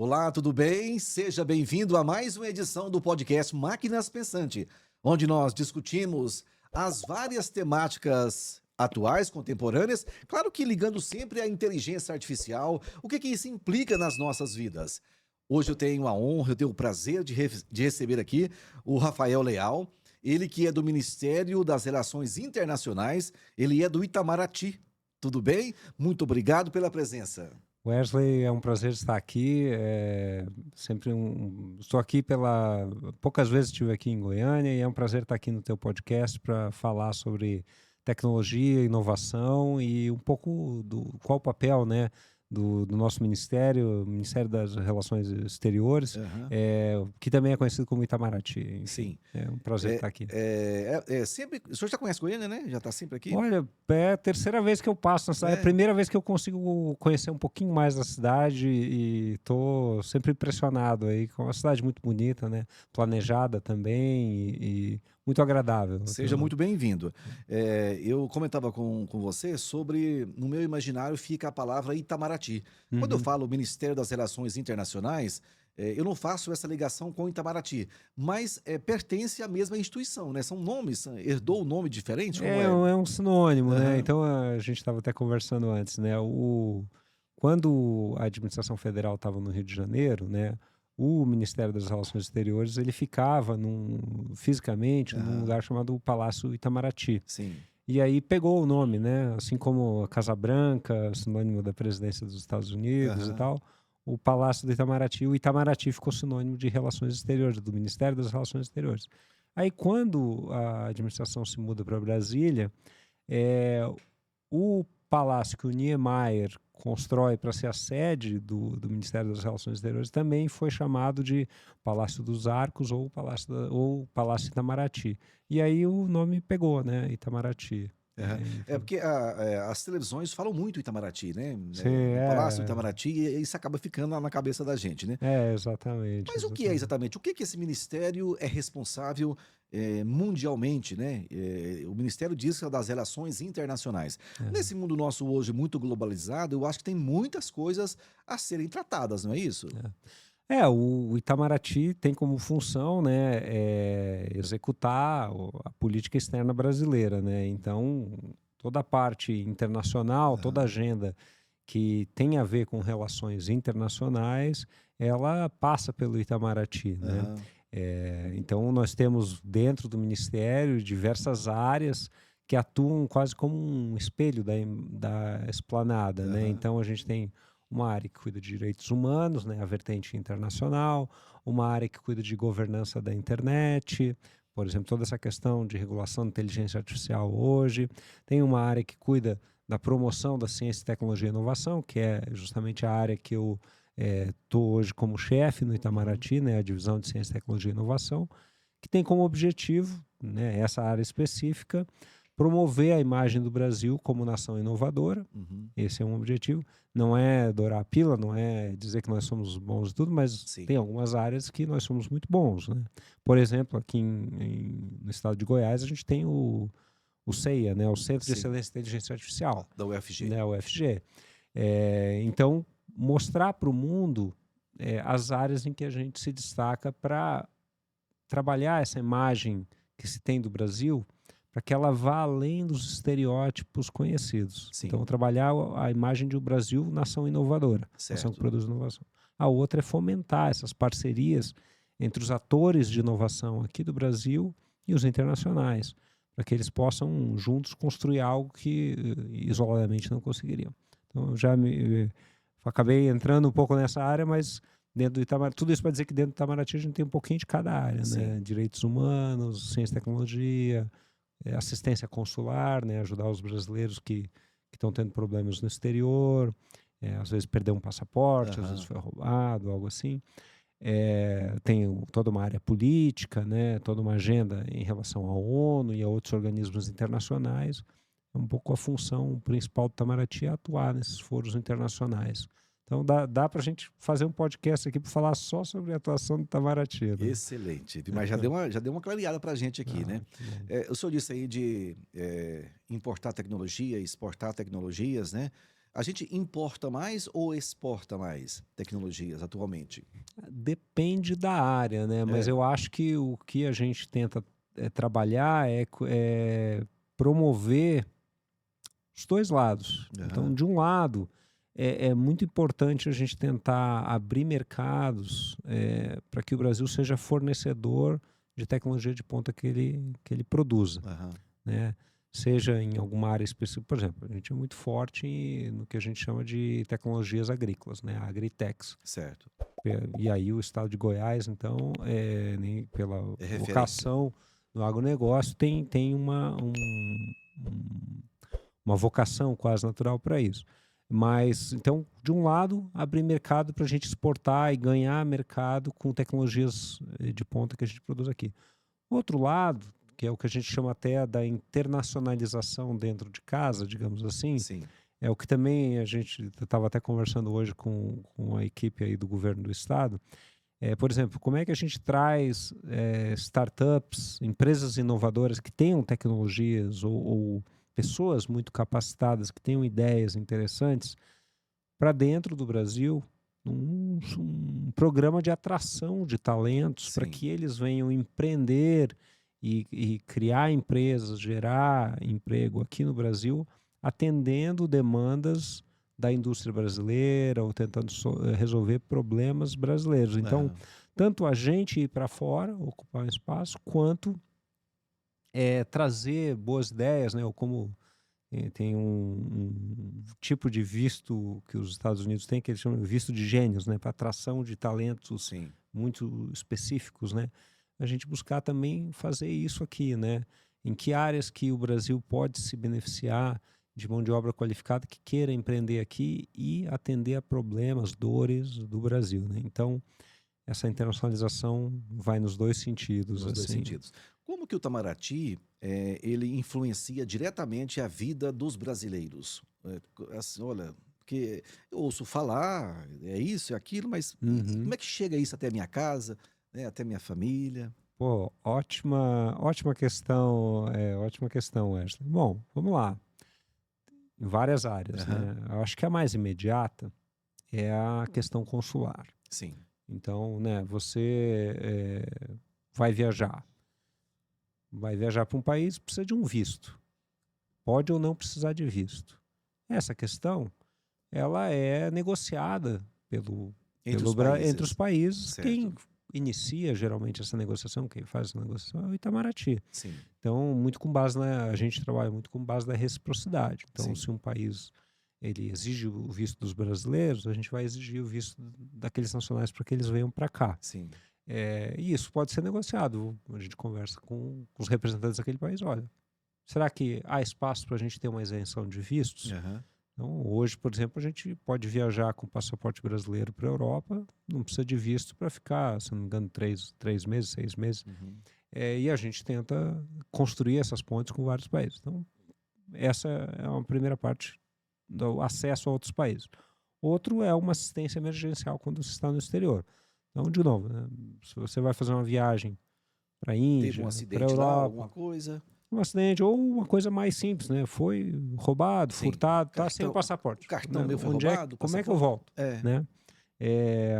Olá, tudo bem? Seja bem-vindo a mais uma edição do podcast Máquinas Pensante, onde nós discutimos as várias temáticas atuais, contemporâneas, claro que ligando sempre à inteligência artificial, o que isso implica nas nossas vidas. Hoje eu tenho a honra, eu tenho o prazer de receber aqui o Rafael Leal, ele que é do Ministério das Relações Internacionais, ele é do Itamaraty. Tudo bem? Muito obrigado pela presença. Wesley, é um prazer estar aqui. Estou aqui poucas vezes estive aqui em Goiânia e é um prazer estar aqui no teu podcast para falar sobre tecnologia, inovação e um pouco do qual o papel, né, do nosso ministério, Ministério das Relações Exteriores, Aham. que também é conhecido como Itamaraty. Enfim, Sim. é um prazer estar aqui. Sempre o senhor já conhece Goiânia, né? Já está sempre aqui? Olha, é a terceira vez que eu passo na cidade, é a É, primeira vez que eu consigo conhecer um pouquinho mais da cidade e tô sempre impressionado aí com uma cidade muito bonita, né? Planejada também e muito agradável. seja muito bem-vindo. Eu comentava com você sobre, no meu imaginário fica a palavra Itamaraty. Quando eu Uhum. falo Ministério das Relações Internacionais, eu não faço essa ligação com Itamaraty, mas pertence à mesma instituição, né? São nomes, herdou um nome diferente, como é? É um sinônimo, né? Aham, Então a gente estava até conversando antes, né? Quando a administração federal estava no Rio de Janeiro, né? O Ministério das Relações Exteriores ele ficava fisicamente num aham, lugar chamado Palácio Itamaraty. sim. E aí pegou o nome, né, assim como a Casa Branca, sinônimo da presidência dos Estados Unidos e Aham, tal, o Palácio do Itamaraty, o Itamaraty ficou sinônimo de relações exteriores, do Ministério das Relações Exteriores. Aí quando a administração se muda para Brasília, eh, o palácio que o Niemeyer constrói para ser a sede do Ministério das Relações Exteriores também foi chamado de Palácio dos Arcos ou Palácio Itamaraty. E aí o nome pegou, né? Itamaraty. aham. É Enfim. porque as televisões falam muito Itamaraty, né? Sim, No Palácio Itamaraty, e isso acaba ficando na cabeça da gente, né? exatamente, Mas o que é exatamente. exatamente? O que que esse ministério é responsável, mundialmente, né? O ministério diz que é das relações internacionais. É. Nesse mundo nosso hoje muito globalizado, eu acho que tem muitas coisas a serem tratadas, não é isso? O Itamaraty tem como função, né, executar a política externa brasileira, né? Então, toda a parte internacional, toda a Aham, agenda que tem a ver com relações internacionais, ela passa pelo Itamaraty, né? aham, Então, nós temos dentro do Ministério diversas áreas que atuam quase como um espelho da esplanada, né? aham, Então, a gente tem uma área que cuida de direitos humanos, né? A vertente internacional, uma área que cuida de governança da internet, por exemplo, toda essa questão de regulação da inteligência artificial hoje. Tem uma área que cuida da promoção da ciência, tecnologia e inovação, que é justamente a área que eu estou hoje como chefe no uhum, Itamaraty, né, a divisão de ciência, tecnologia e inovação, que tem como objetivo, né, essa área específica, promover a imagem do Brasil como nação inovadora. uhum. Esse é um objetivo. Não é dourar a pílula, não é dizer que nós somos bons e tudo, mas Sim. tem algumas áreas que nós somos muito bons, né? Por exemplo, aqui no estado de Goiás, a gente tem o CEIA, né, o Centro de Sim, Excelência em Inteligência Artificial, da UFG. né, o UFG. Então, mostrar para o mundo as áreas em que a gente se destaca para trabalhar essa imagem que se tem do Brasil, para que ela vá além dos estereótipos conhecidos. Sim, Então, trabalhar a imagem de um Brasil nação inovadora, nação que certo. produz inovação. A outra é fomentar essas parcerias entre os atores de inovação aqui do Brasil e os internacionais, para que eles possam juntos construir algo que isoladamente não conseguiriam. Então, acabei entrando um pouco nessa área, mas dentro do Itamaraty, tudo isso para dizer que dentro do Itamaraty a gente tem um pouquinho de cada área, Sim. né? Direitos humanos, ciência e tecnologia, assistência consular, né? Ajudar os brasileiros que estão tendo problemas no exterior, às vezes perdeu um passaporte, às vezes Aham. foi roubado, algo assim. Tem toda uma área política, né? Toda uma agenda em relação à ONU e a outros organismos internacionais. É um pouco a função principal do Itamaraty é atuar nesses foros internacionais. Então dá para a gente fazer um podcast aqui para falar só sobre a atuação do Itamaraty, né? Excelente, mas já deu uma clareada para a gente aqui, Ah, né. que bom. O senhor disse aí de, importar tecnologia, exportar tecnologias, né. A gente importa mais ou exporta mais tecnologias atualmente? Depende da área, né? Mas É. eu acho que o que a gente tenta trabalhar é promover os dois lados. Então, Aham. de um lado, é muito importante a gente tentar abrir mercados para que o Brasil seja fornecedor de tecnologia de ponta que ele produza, Aham. né? Seja em alguma área específica. Por exemplo, a gente é muito forte no que a gente chama de tecnologias agrícolas, né? Agritechs. Certo. E aí o estado de Goiás, então, pela É referência. vocação no agronegócio, tem uma vocação quase natural para isso. Mas, então, de um lado, abrir mercado para a gente exportar e ganhar mercado com tecnologias de ponta que a gente produz aqui. Outro lado, que é o que a gente chama até da internacionalização dentro de casa, digamos assim, Sim. é o que também a gente estava até conversando hoje com a equipe aí do governo do estado. Por exemplo, como é que a gente traz startups, empresas inovadoras que tenham tecnologias ou pessoas muito capacitadas que tenham ideias interessantes para dentro do Brasil, um programa de atração de talentos para Sim. que eles venham empreender e criar empresas, gerar emprego aqui no Brasil, atendendo demandas da indústria brasileira ou tentando resolver problemas brasileiros. Então, Aham. tanto a gente ir para fora, ocupar um espaço, quanto trazer boas ideias, né? Ou como tem um tipo de visto que os Estados Unidos têm, que eles chamam de visto de gênios, né? Para atração de talentos Sim. muito específicos, né? A gente buscar também fazer isso aqui, né? Em que áreas que o Brasil pode se beneficiar de mão de obra qualificada que queira empreender aqui e atender a problemas, dores do Brasil, né? Então, essa internacionalização vai nos dois sentidos, Nos dois assim. sentidos. Como que o Itamaraty, ele influencia diretamente a vida dos brasileiros? Assim, olha, porque eu ouço falar, é isso, é aquilo, mas e como Uhum. é que chega isso até a minha casa, né, até a minha família? Pô, ótima questão, ótima questão, Wesley. Bom, vamos lá. Em várias áreas, Aham. né? Eu acho que a mais imediata é a questão consular. Sim. Então, né, você vai viajar. Vai viajar para um país, precisa de um visto. Pode ou não precisar de visto. Essa questão, ela é negociada Entre os entre os países. países. Quem Certo. inicia geralmente essa negociação, quem faz essa negociação é o Itamaraty. Sim. Então, muito com base a gente trabalha muito com base da reciprocidade. Então, Sim. se um país ele exige o visto dos brasileiros, a gente vai exigir o visto daqueles nacionais para que eles venham para cá. Sim. E isso pode ser negociado. A gente conversa com os representantes daquele país. Olha, será que há espaço para a gente ter uma isenção de vistos? Aham. Então, hoje, por exemplo, a gente pode viajar com passaporte brasileiro para a Europa, não precisa de visto para ficar, se não me engano, 3 meses, 6 meses. Uhum. E a gente tenta construir essas pontes com vários países. Então, essa é uma primeira parte do acesso a outros países. Outro é uma assistência emergencial quando você está no exterior. Então, de novo, né, se você vai fazer uma viagem para a Teve um Índia, para a acidente lá, alguma Europa, coisa? um acidente ou uma coisa mais simples, né? Foi roubado, Sim. furtado, tá sem o O passaporte, cartão né? meu foi roubado, o Como é que eu passaporte? volto, É. né? É,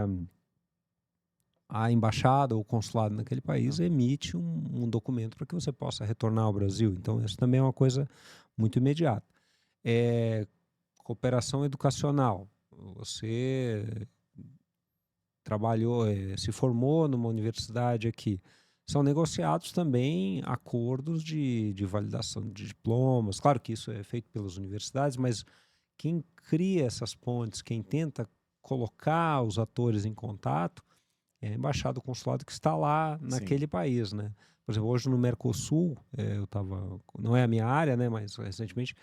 a embaixada ou o consulado naquele país Hã. emite um documento para que você possa retornar ao Brasil. Então, isso também é uma coisa muito imediata. Cooperação educacional. Você trabalhou, se formou numa universidade aqui. São negociados também acordos de validação de diplomas. Claro que isso é feito pelas universidades, mas quem cria essas pontes, quem tenta colocar os atores em contato, é a embaixada, o consulado que está lá Sim. naquele país, né? Por exemplo, hoje no Mercosul, eu estava, não é a minha área, né? Mas recentemente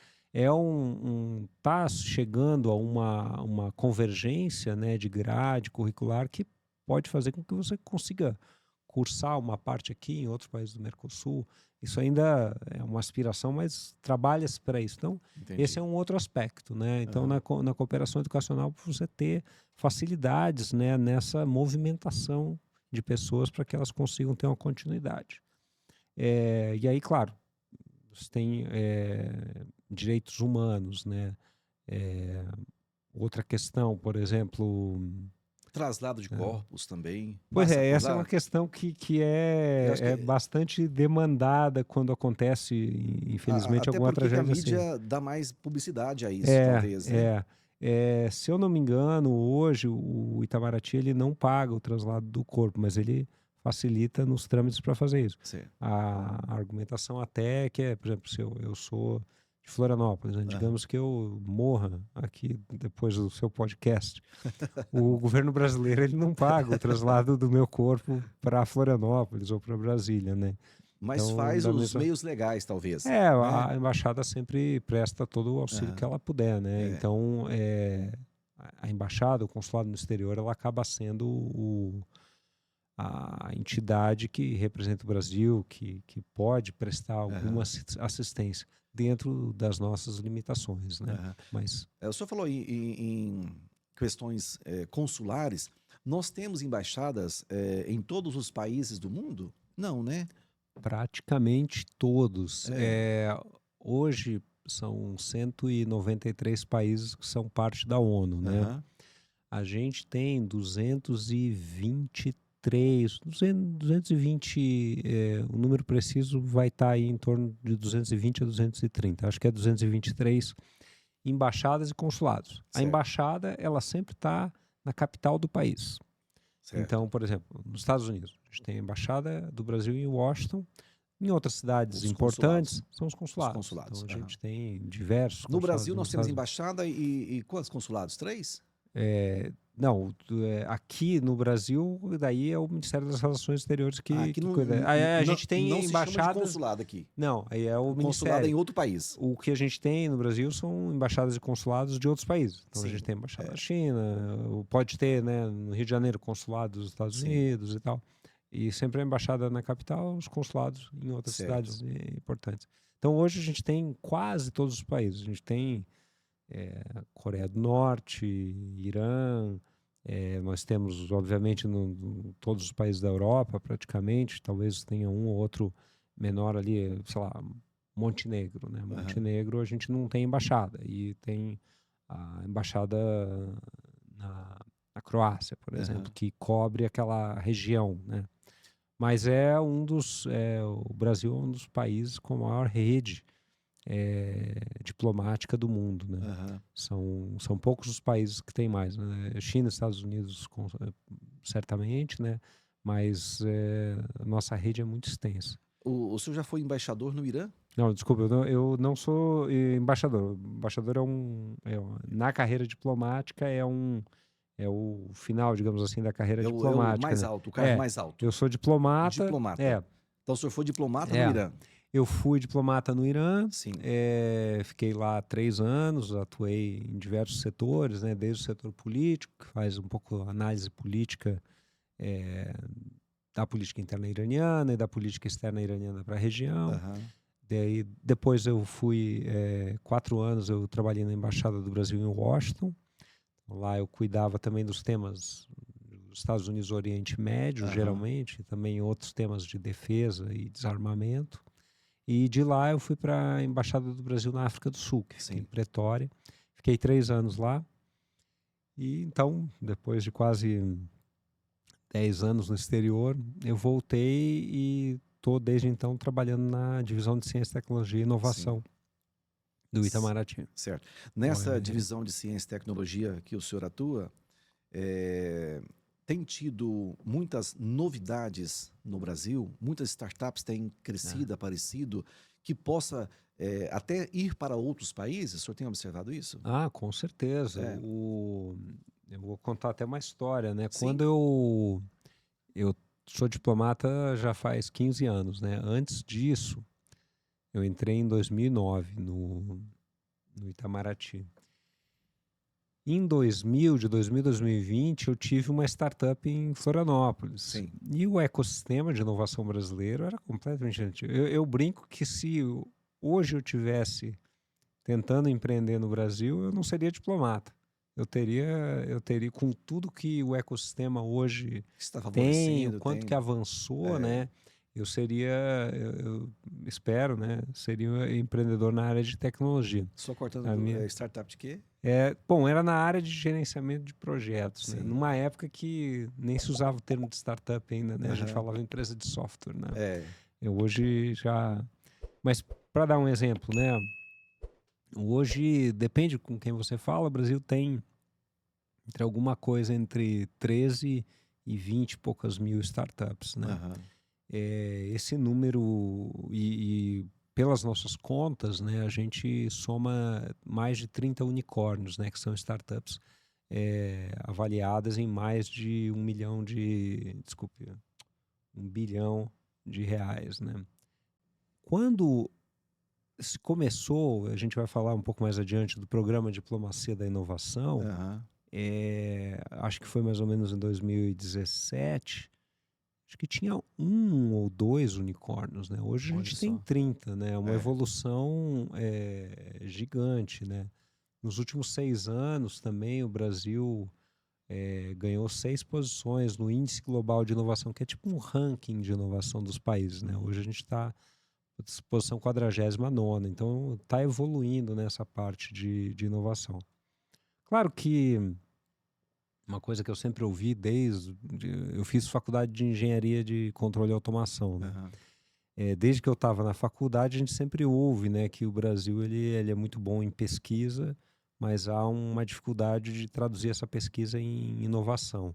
tá chegando a uma convergência, né, de grade curricular que pode fazer com que você consiga cursar uma parte aqui em outros países do Mercosul. Isso ainda é uma aspiração, mas trabalha-se para isso. Então, esse Entendi. é um outro aspecto, né? Então, Aham. na cooperação educacional, você ter facilidades, né, nessa movimentação de pessoas para que elas consigam ter uma continuidade. E aí, claro, você tem direitos humanos, né? Outra questão, por exemplo... Traslado de corpos também. Pois Massa é, essa é acordar? uma questão que Eu acho é que bastante demandada quando acontece, infelizmente, até alguma porque que a tragédia assim. mídia dá mais publicidade a isso, É, talvez, né? é. Se eu não me engano, hoje o Itamaraty ele não paga o translado do corpo, mas ele facilita nos trâmites para fazer isso. Sim. A argumentação até é que é, por exemplo, se eu sou de Florianópolis, né? Aham. Digamos que eu morra aqui depois do seu podcast. O governo brasileiro ele não paga o traslado do meu corpo para Florianópolis ou para Brasília, né? Mas Então, faz da os mesma meios legais, talvez, né? a embaixada sempre presta todo o auxílio que Aham. ela puder, né? É. Então, a embaixada, o consulado no exterior, ela acaba sendo a entidade que representa o Brasil, que pode prestar alguma Aham. assistência dentro das nossas limitações, né? Aham. Mas O senhor falou em questões consulares. Nós temos embaixadas em todos os países do mundo? Não, né? praticamente todos. É. Hoje são 193 países que são parte da ONU, né? Aham. A gente tem 223, 220, o número preciso vai estar aí em torno de 220 a 230. Acho que é 223 embaixadas e consulados. A Certo, embaixada, ela sempre está na capital do país. certo. Então, por exemplo, nos Estados Unidos, a gente tem a embaixada do Brasil em Washington. Em outras cidades Os consulados. importantes, são os Os consulados. consulados. Então, a Aham. gente tem diversos No consulados Brasil, nós nos temos Estados Unidos. embaixada e quantos consulados? 3? Não, aqui no Brasil, daí é o Ministério das Relações Exteriores que Aqui cuida. Aí a gente tem não se chama de embaixadas. consulado aqui. Não, aí é o O consulado é em Ministério. outro país. O que a gente tem no Brasil são embaixadas e consulados de outros países. Então a Sim, gente tem embaixada da China, pode ter, né, no Rio de Janeiro, consulado dos Estados sim, Unidos e tal. E sempre a embaixada na capital, os consulados em outras certo. cidades importantes. Então hoje a gente tem quase todos os países. A gente tem Coreia do Norte, Irã, nós temos, obviamente, todos os países da Europa, praticamente, talvez tenha um ou outro menor ali, sei lá, Montenegro, né? Aham. Montenegro a gente não tem embaixada, e tem a embaixada na Croácia, por exemplo, Aham. que cobre aquela região, né? Mas o Brasil é um dos países com a maior rede diplomática do mundo, né? Aham. São poucos os países que têm mais, né? China, Estados Unidos, certamente, né? Mas a nossa rede é muito extensa. O senhor já foi embaixador no Irã? Não, desculpa, eu não sou embaixador. Embaixador na carreira diplomática é o final, digamos assim, da carreira É o diplomática, mais né? alto, o cargo mais alto. Eu sou diplomata. Diplomata. Então o senhor foi diplomata no É. Irã? Eu fui diplomata no Irã, Sim. fiquei lá 3 anos, atuei em diversos setores, né, desde o setor político, que faz um pouco análise política da política interna iraniana e da política externa iraniana para a região. Aham. Daí, depois eu fui, 4 anos eu trabalhei na Embaixada do Brasil em Washington. Lá eu cuidava também dos temas dos Estados Unidos e Oriente Médio, Aham. geralmente, e também outros temas de defesa e desarmamento. E de lá eu fui para a Embaixada do Brasil na África do Sul, que fica em Sim. Pretória. Fiquei 3 anos lá. E então, depois de quase 10 anos no exterior, eu voltei e estou desde então trabalhando na divisão de Ciência, Tecnologia e Inovação do Itamaraty. Certo. Nessa Olha, divisão de ciência e tecnologia que o senhor atua, tem tido muitas novidades no Brasil? Muitas startups têm crescido, aparecido, que possa até ir para outros países? O senhor tem observado isso? com certeza. É. Eu vou contar até uma história, né? Sim. Quando eu sou diplomata já faz 15 anos, né? Antes disso, eu entrei em 2009 no Itamaraty. Em 2000 a 2020, eu tive uma startup em Florianópolis. Sim. E o ecossistema de inovação brasileiro era completamente antigo. Eu brinco que se hoje eu tivesse tentando empreender no Brasil, eu não seria diplomata. Eu teria com tudo que o ecossistema hoje Está tem, o favorecendo, quanto tem. que avançou, né? Eu espero, né? Seria um empreendedor na área de tecnologia. Só cortando, A minha- startup de quê? Bom, era na área de gerenciamento de projetos, né? Sim. Numa época que nem se usava o termo de startup ainda, né? A gente Aham. falava empresa de software, né? É. Hoje já... Mas para dar um exemplo, né? Hoje, depende com quem você fala, o Brasil tem entre alguma coisa entre 13 e 20 e poucas mil startups, né? Aham. Esse número, e pelas nossas contas, né, a gente soma mais de 30 unicórnios, né, que são startups avaliadas em mais de desculpe, 1 bilhão de reais, né? Quando se começou, a gente vai falar um pouco mais adiante do programa Diplomacia da Inovação, Aham. acho que foi mais ou menos em 2017, acho que tinha 1 ou 2 unicórnios, né? Hoje a Olha gente tem só. 30, né? Uma É. evolução gigante, né? Nos últimos 6 anos também o Brasil ganhou 6 posições no Índice Global de Inovação, que é tipo um ranking de inovação dos países, né? Hoje a gente está posição 49ª, então está evoluindo nessa parte de inovação. Claro que uma coisa que eu sempre ouvi eu fiz faculdade de engenharia de controle e automação, né? Aham. Desde que eu estava na faculdade, a gente sempre ouve, né, que o Brasil ele é muito bom em pesquisa, mas há uma dificuldade de traduzir essa pesquisa em inovação.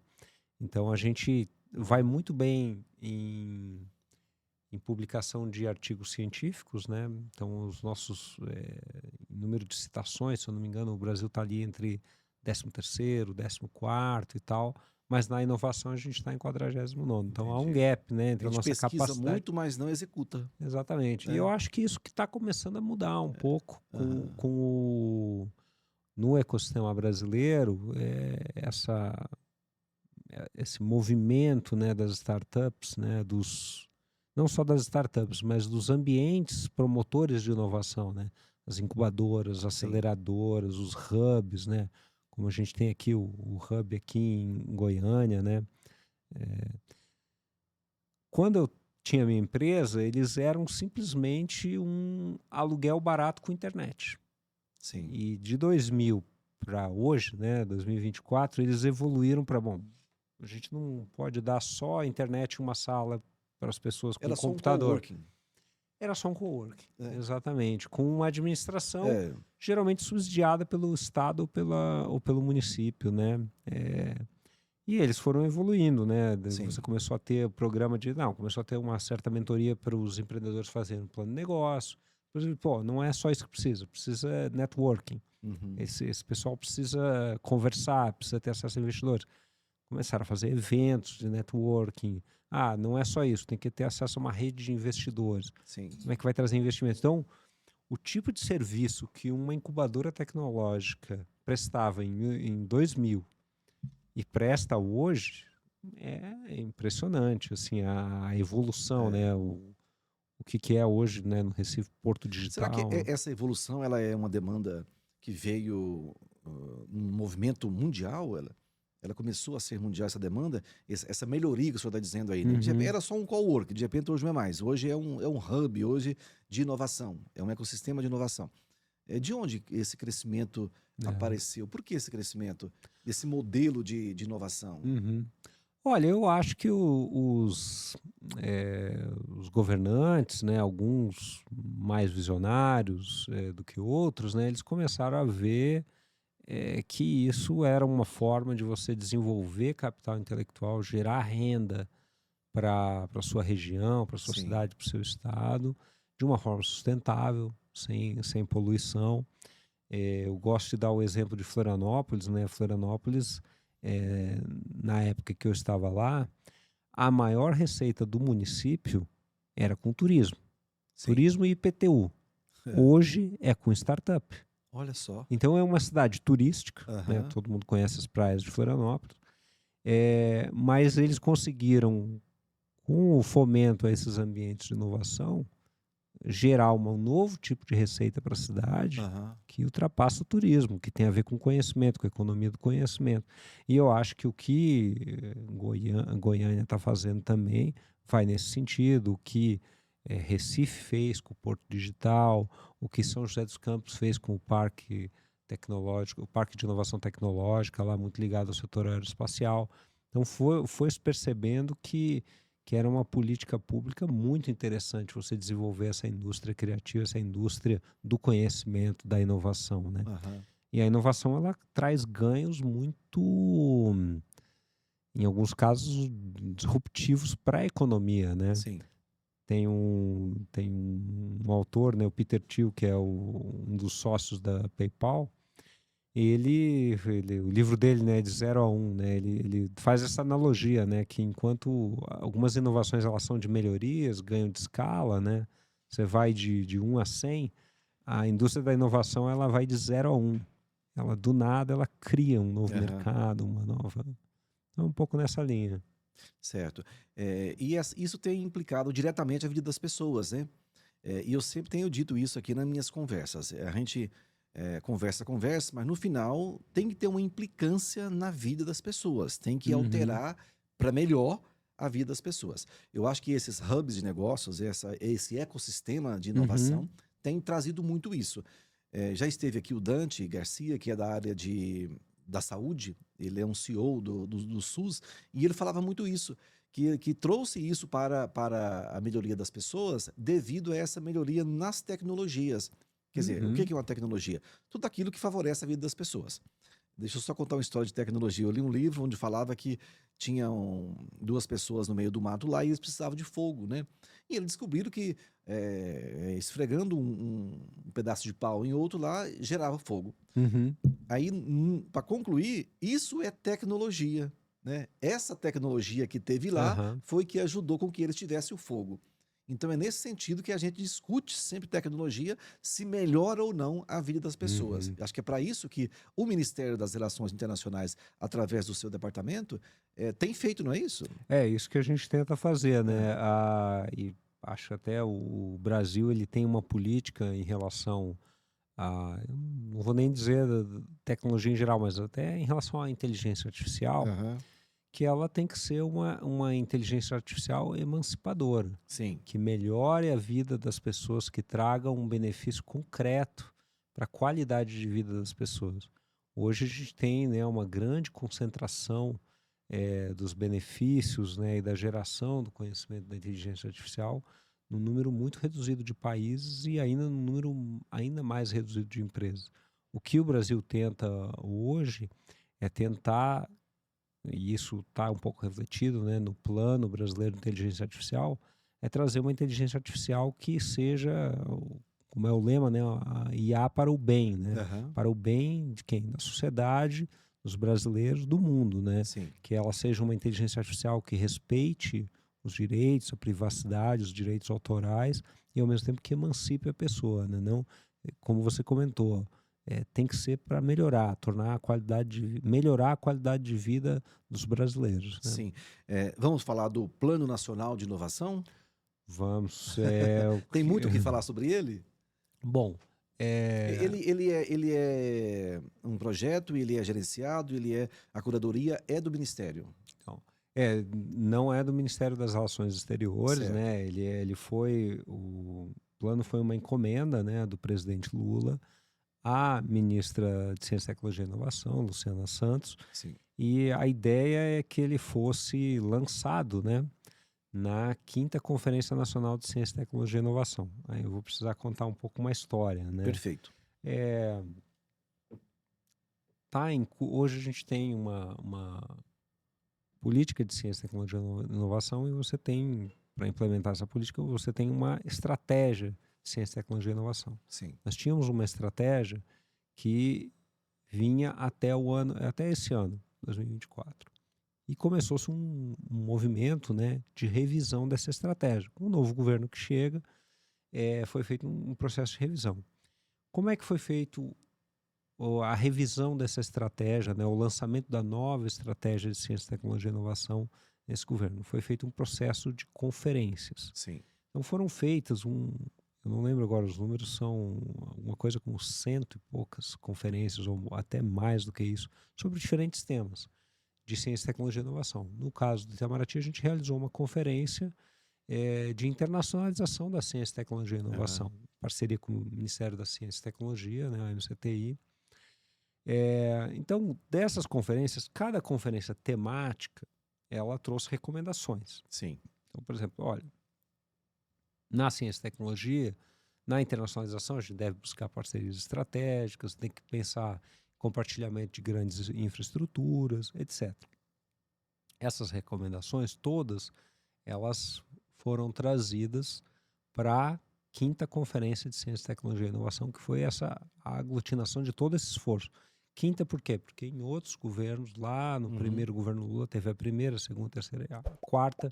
Então a gente vai muito bem em publicação de artigos científicos, né? Então os nossos número de citações, se eu não me engano, o Brasil está ali entre 13º, 14º e tal, mas na inovação a gente está em 49º. Então há um Entendi. gap, né, A entre a gente nossa pesquisa capacidade. muito, mas não executa, Exatamente. E eu né? acho que isso que está começando a mudar um pouco Aham. no ecossistema brasileiro, esse movimento, né, das startups, né, não só das startups, mas dos ambientes promotores de inovação, né? As incubadoras, as Sim. aceleradoras, os hubs, né? Como a gente tem aqui o hub aqui em Goiânia, né? Quando eu tinha minha empresa, eles eram simplesmente um aluguel barato com internet. Sim. E de 2000 para hoje, né, 2024, eles evoluíram para, bom, a gente não pode dar só internet em uma sala para as pessoas com Era só um computador. coworking. Era só um coworking, É. exatamente, com uma administração É. geralmente subsidiada pelo estado ou pelo município, né? E eles foram evoluindo, né? Sim. Você começou a ter o programa começou a ter uma certa mentoria para os empreendedores fazerem plano de negócio. Por exemplo, pô, não é só isso que precisa networking. Uhum. Esse pessoal precisa conversar, precisa ter acesso a investidores. Começaram a fazer eventos de networking. Não é só isso, tem que ter acesso a uma rede de investidores. Sim. Como é que vai trazer investimentos? Então, o tipo de serviço que uma incubadora tecnológica prestava em 2000 e presta hoje é impressionante, assim, a evolução, né? O que é hoje, né, no Recife Porto Será que Digital. essa evolução ela é uma demanda que veio num movimento mundial? Ela começou a ser mundial essa demanda? Essa melhoria que o senhor está dizendo aí, né? Uhum. Era só um cowork, de repente hoje não é mais. Hoje é um hub hoje de inovação, é um ecossistema de inovação. De onde esse crescimento É. apareceu? Por que esse crescimento desse modelo de inovação? Uhum. Olha, eu acho que os governantes, né, alguns mais visionários do que outros, né, eles começaram a ver que isso era uma forma de você desenvolver capital intelectual, gerar renda para a sua região, para a sua Sim. cidade, para o seu estado, de uma forma sustentável, sem poluição. Eu gosto de dar o exemplo de Florianópolis, né? Florianópolis, na época que eu estava lá, a maior receita do município era com turismo. Sim. Turismo e IPTU. Hoje é com startup. Olha só. Então é uma cidade turística, né? Aham. Todo mundo conhece as praias de Florianópolis, mas eles conseguiram, com o fomento a esses ambientes de inovação, gerar um novo tipo de receita para a cidade Aham. que ultrapassa o turismo, que tem a ver com conhecimento, com a economia do conhecimento. E eu acho que o que Goiânia está fazendo também vai nesse sentido, o que Recife fez com o Porto Digital, o que São José dos Campos fez com o Parque tecnológico, o Parque de Inovação Tecnológica, lá muito ligado ao setor aeroespacial. Então foi se percebendo que era uma política pública muito interessante você desenvolver essa indústria criativa, essa indústria do conhecimento, da inovação, né? Aham. E a inovação ela traz ganhos muito, em alguns casos, disruptivos para a economia, né? Sim. Tem um autor, né, o Peter Thiel, que é um dos sócios da PayPal. O livro dele, né, é de 0 a 1, né, ele faz essa analogia, né, que enquanto algumas inovações elas são de melhorias, ganho de escala, né, você vai de 1 a 100, a indústria da inovação ela vai de 0 a 1. Ela, do nada, ela cria um novo Aham. mercado, uma nova... Então, um pouco nessa linha. Certo. Isso tem implicado diretamente a vida das pessoas, né? E eu sempre tenho dito isso aqui nas minhas conversas. A gente conversa, mas no final tem que ter uma implicância na vida das pessoas. Tem que Uhum, alterar para melhor a vida das pessoas. Eu acho que esses hubs de negócios, esse ecossistema de uhum, inovação, tem trazido muito isso. Já esteve aqui o Dante Garcia, que é da área da saúde, ele é um CEO do SUS, e ele falava muito isso, que trouxe isso para a melhoria das pessoas devido a essa melhoria nas tecnologias. Quer dizer, o uhum. que é uma tecnologia? Tudo aquilo que favorece a vida das pessoas. Deixa eu só contar uma história de tecnologia. Eu li um livro onde falava que tinham duas pessoas no meio do mato lá e eles precisavam de fogo, né? E eles descobriram que esfregando um pedaço de pau em outro lá gerava fogo. Uhum. Aí, para concluir, isso é tecnologia, né? Essa tecnologia que teve lá Aham. foi que ajudou com que eles tivessem o fogo. Então é nesse sentido que a gente discute sempre tecnologia, se melhora ou não a vida das pessoas. Uhum. Acho que é para isso que o Ministério das Relações Internacionais, através do seu departamento, tem feito, não é isso? É isso que a gente tenta fazer, É. né? E acho até o Brasil ele tem uma política em relação eu não vou nem dizer da tecnologia em geral, mas até em relação à inteligência artificial, Aham. que ela tem que ser uma inteligência artificial emancipadora, Sim. que melhore a vida das pessoas, que traga um benefício concreto para a qualidade de vida das pessoas. Hoje a gente tem, né, uma grande concentração dos benefícios, né, e da geração do conhecimento da inteligência artificial num número muito reduzido de países e ainda num número ainda mais reduzido de empresas. O que o Brasil tenta hoje é tentar, e isso está um pouco refletido, né, no Plano Brasileiro de Inteligência Artificial, é trazer uma inteligência artificial que seja, como é o lema, né, a IA para o bem, né, Aham. para o bem de quem? Da sociedade, dos brasileiros, do mundo, né, Sim. que ela seja uma inteligência artificial que respeite os direitos, a privacidade, os direitos autorais e ao mesmo tempo que emancipe a pessoa, né, não, como você comentou, tem que ser para melhorar, melhorar a qualidade de vida dos brasileiros, né? Sim. Vamos falar do Plano Nacional de Inovação? Vamos, o Tem que... muito o que falar sobre ele? Bom, é, Ele é um projeto, ele é gerenciado, a curadoria é do Ministério. então, não é do Ministério das Relações Exteriores, Certo. né? O plano foi uma encomenda, né, do presidente Lula à ministra de Ciência, Tecnologia e Inovação, Luciana Santos, Sim. e a ideia é que ele fosse lançado, né, na 5ª Conferência Nacional de Ciência, Tecnologia e Inovação. Aí eu vou precisar contar um pouco uma história, né? Perfeito. É, hoje a gente tem uma política de ciência, tecnologia e inovação e você tem, para implementar essa política, você tem uma estratégia de ciência, tecnologia e inovação. Sim. Nós tínhamos uma estratégia que vinha até esse ano, 2024. E começou-se um movimento, né, de revisão dessa estratégia. Com o novo governo que chega, foi feito um processo de revisão. Como é que foi feito a revisão dessa estratégia, né, o lançamento da nova estratégia de ciência, tecnologia e inovação nesse governo? Foi feito um processo de conferências. Sim. Então foram feitas eu não lembro agora, os números são uma coisa como 100 e poucas conferências, ou até mais do que isso, sobre diferentes temas de ciência, tecnologia e inovação. No caso do Itamaraty, a gente realizou uma conferência de internacionalização da ciência, tecnologia e Aham. inovação, parceria com o Ministério da Ciência e Tecnologia, né, a MCTI, Então, dessas conferências, cada conferência temática, ela trouxe recomendações. Sim. Então, por exemplo, olha, na ciência e tecnologia, na internacionalização, a gente deve buscar parcerias estratégicas, tem que pensar compartilhamento de grandes infraestruturas, etc. Essas recomendações todas, elas foram trazidas para a 5ª Conferência de Ciência, Tecnologia e Inovação, que foi a aglutinação de todo esse esforço. 5ª por quê? Porque em outros governos, lá no primeiro governo Lula, teve a primeira, a segunda, a terceira e a 4ª,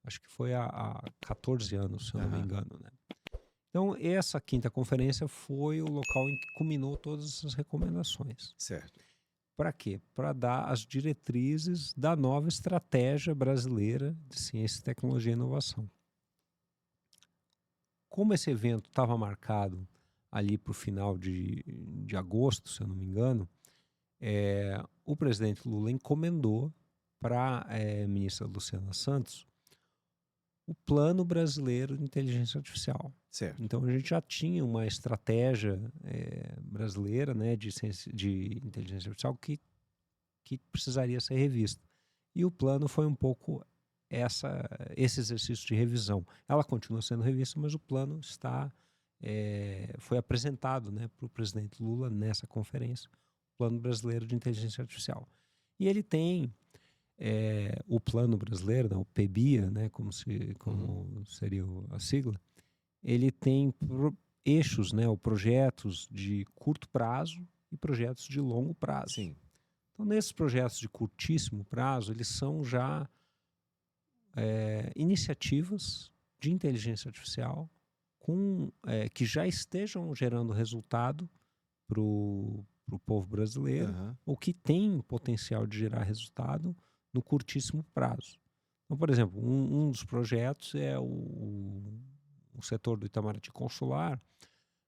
acho que foi há 14 anos, se eu não me engano, né? Então, essa 5ª conferência foi o local em que culminou todas essas recomendações. Certo. Para quê? Para dar as diretrizes da nova estratégia brasileira de ciência, tecnologia e inovação. Como esse evento estava marcado ali para o final de agosto, se eu não me engano, o presidente Lula encomendou para a ministra Luciana Santos o Plano Brasileiro de Inteligência Artificial. Certo. Então, a gente já tinha uma estratégia brasileira, né, de inteligência artificial que precisaria ser revista. E o plano foi um pouco esse exercício de revisão. Ela continua sendo revista, mas o plano foi apresentado, né, para o presidente Lula nessa conferência, o Plano Brasileiro de Inteligência Artificial. E ele tem o Plano Brasileiro, né, o PBIA, né, como seria a sigla, ele tem eixos, né, ou projetos de curto prazo e projetos de longo prazo. Sim. Então, nesses projetos de curtíssimo prazo, eles são já iniciativas de inteligência artificial que já estejam gerando resultado para o povo brasileiro, ou que tem potencial de gerar resultado no curtíssimo prazo. Então, por exemplo, um dos projetos é o setor do Itamaraty Consular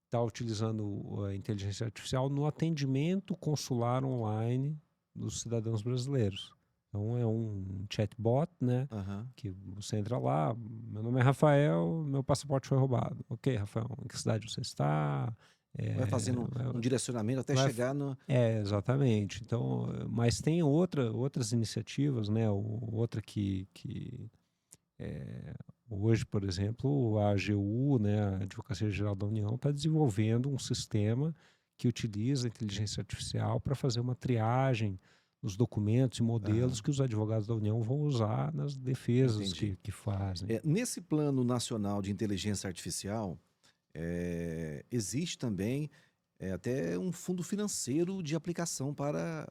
está utilizando a inteligência artificial no atendimento consular online dos cidadãos brasileiros. Então, é um chatbot, né? Que você entra lá, meu nome é Rafael, meu passaporte foi roubado. Ok, Rafael, em que cidade você está? Vai fazendo um direcionamento até chegar no... Exatamente. Então, mas tem outras iniciativas, né? Outra que hoje, por exemplo, a AGU, né, a Advocacia Geral da União, está desenvolvendo um sistema que utiliza a inteligência artificial para fazer uma triagem nos documentos e modelos que os advogados da União vão usar nas defesas que fazem. Nesse Plano Nacional de Inteligência Artificial, existe também até um fundo financeiro de aplicação para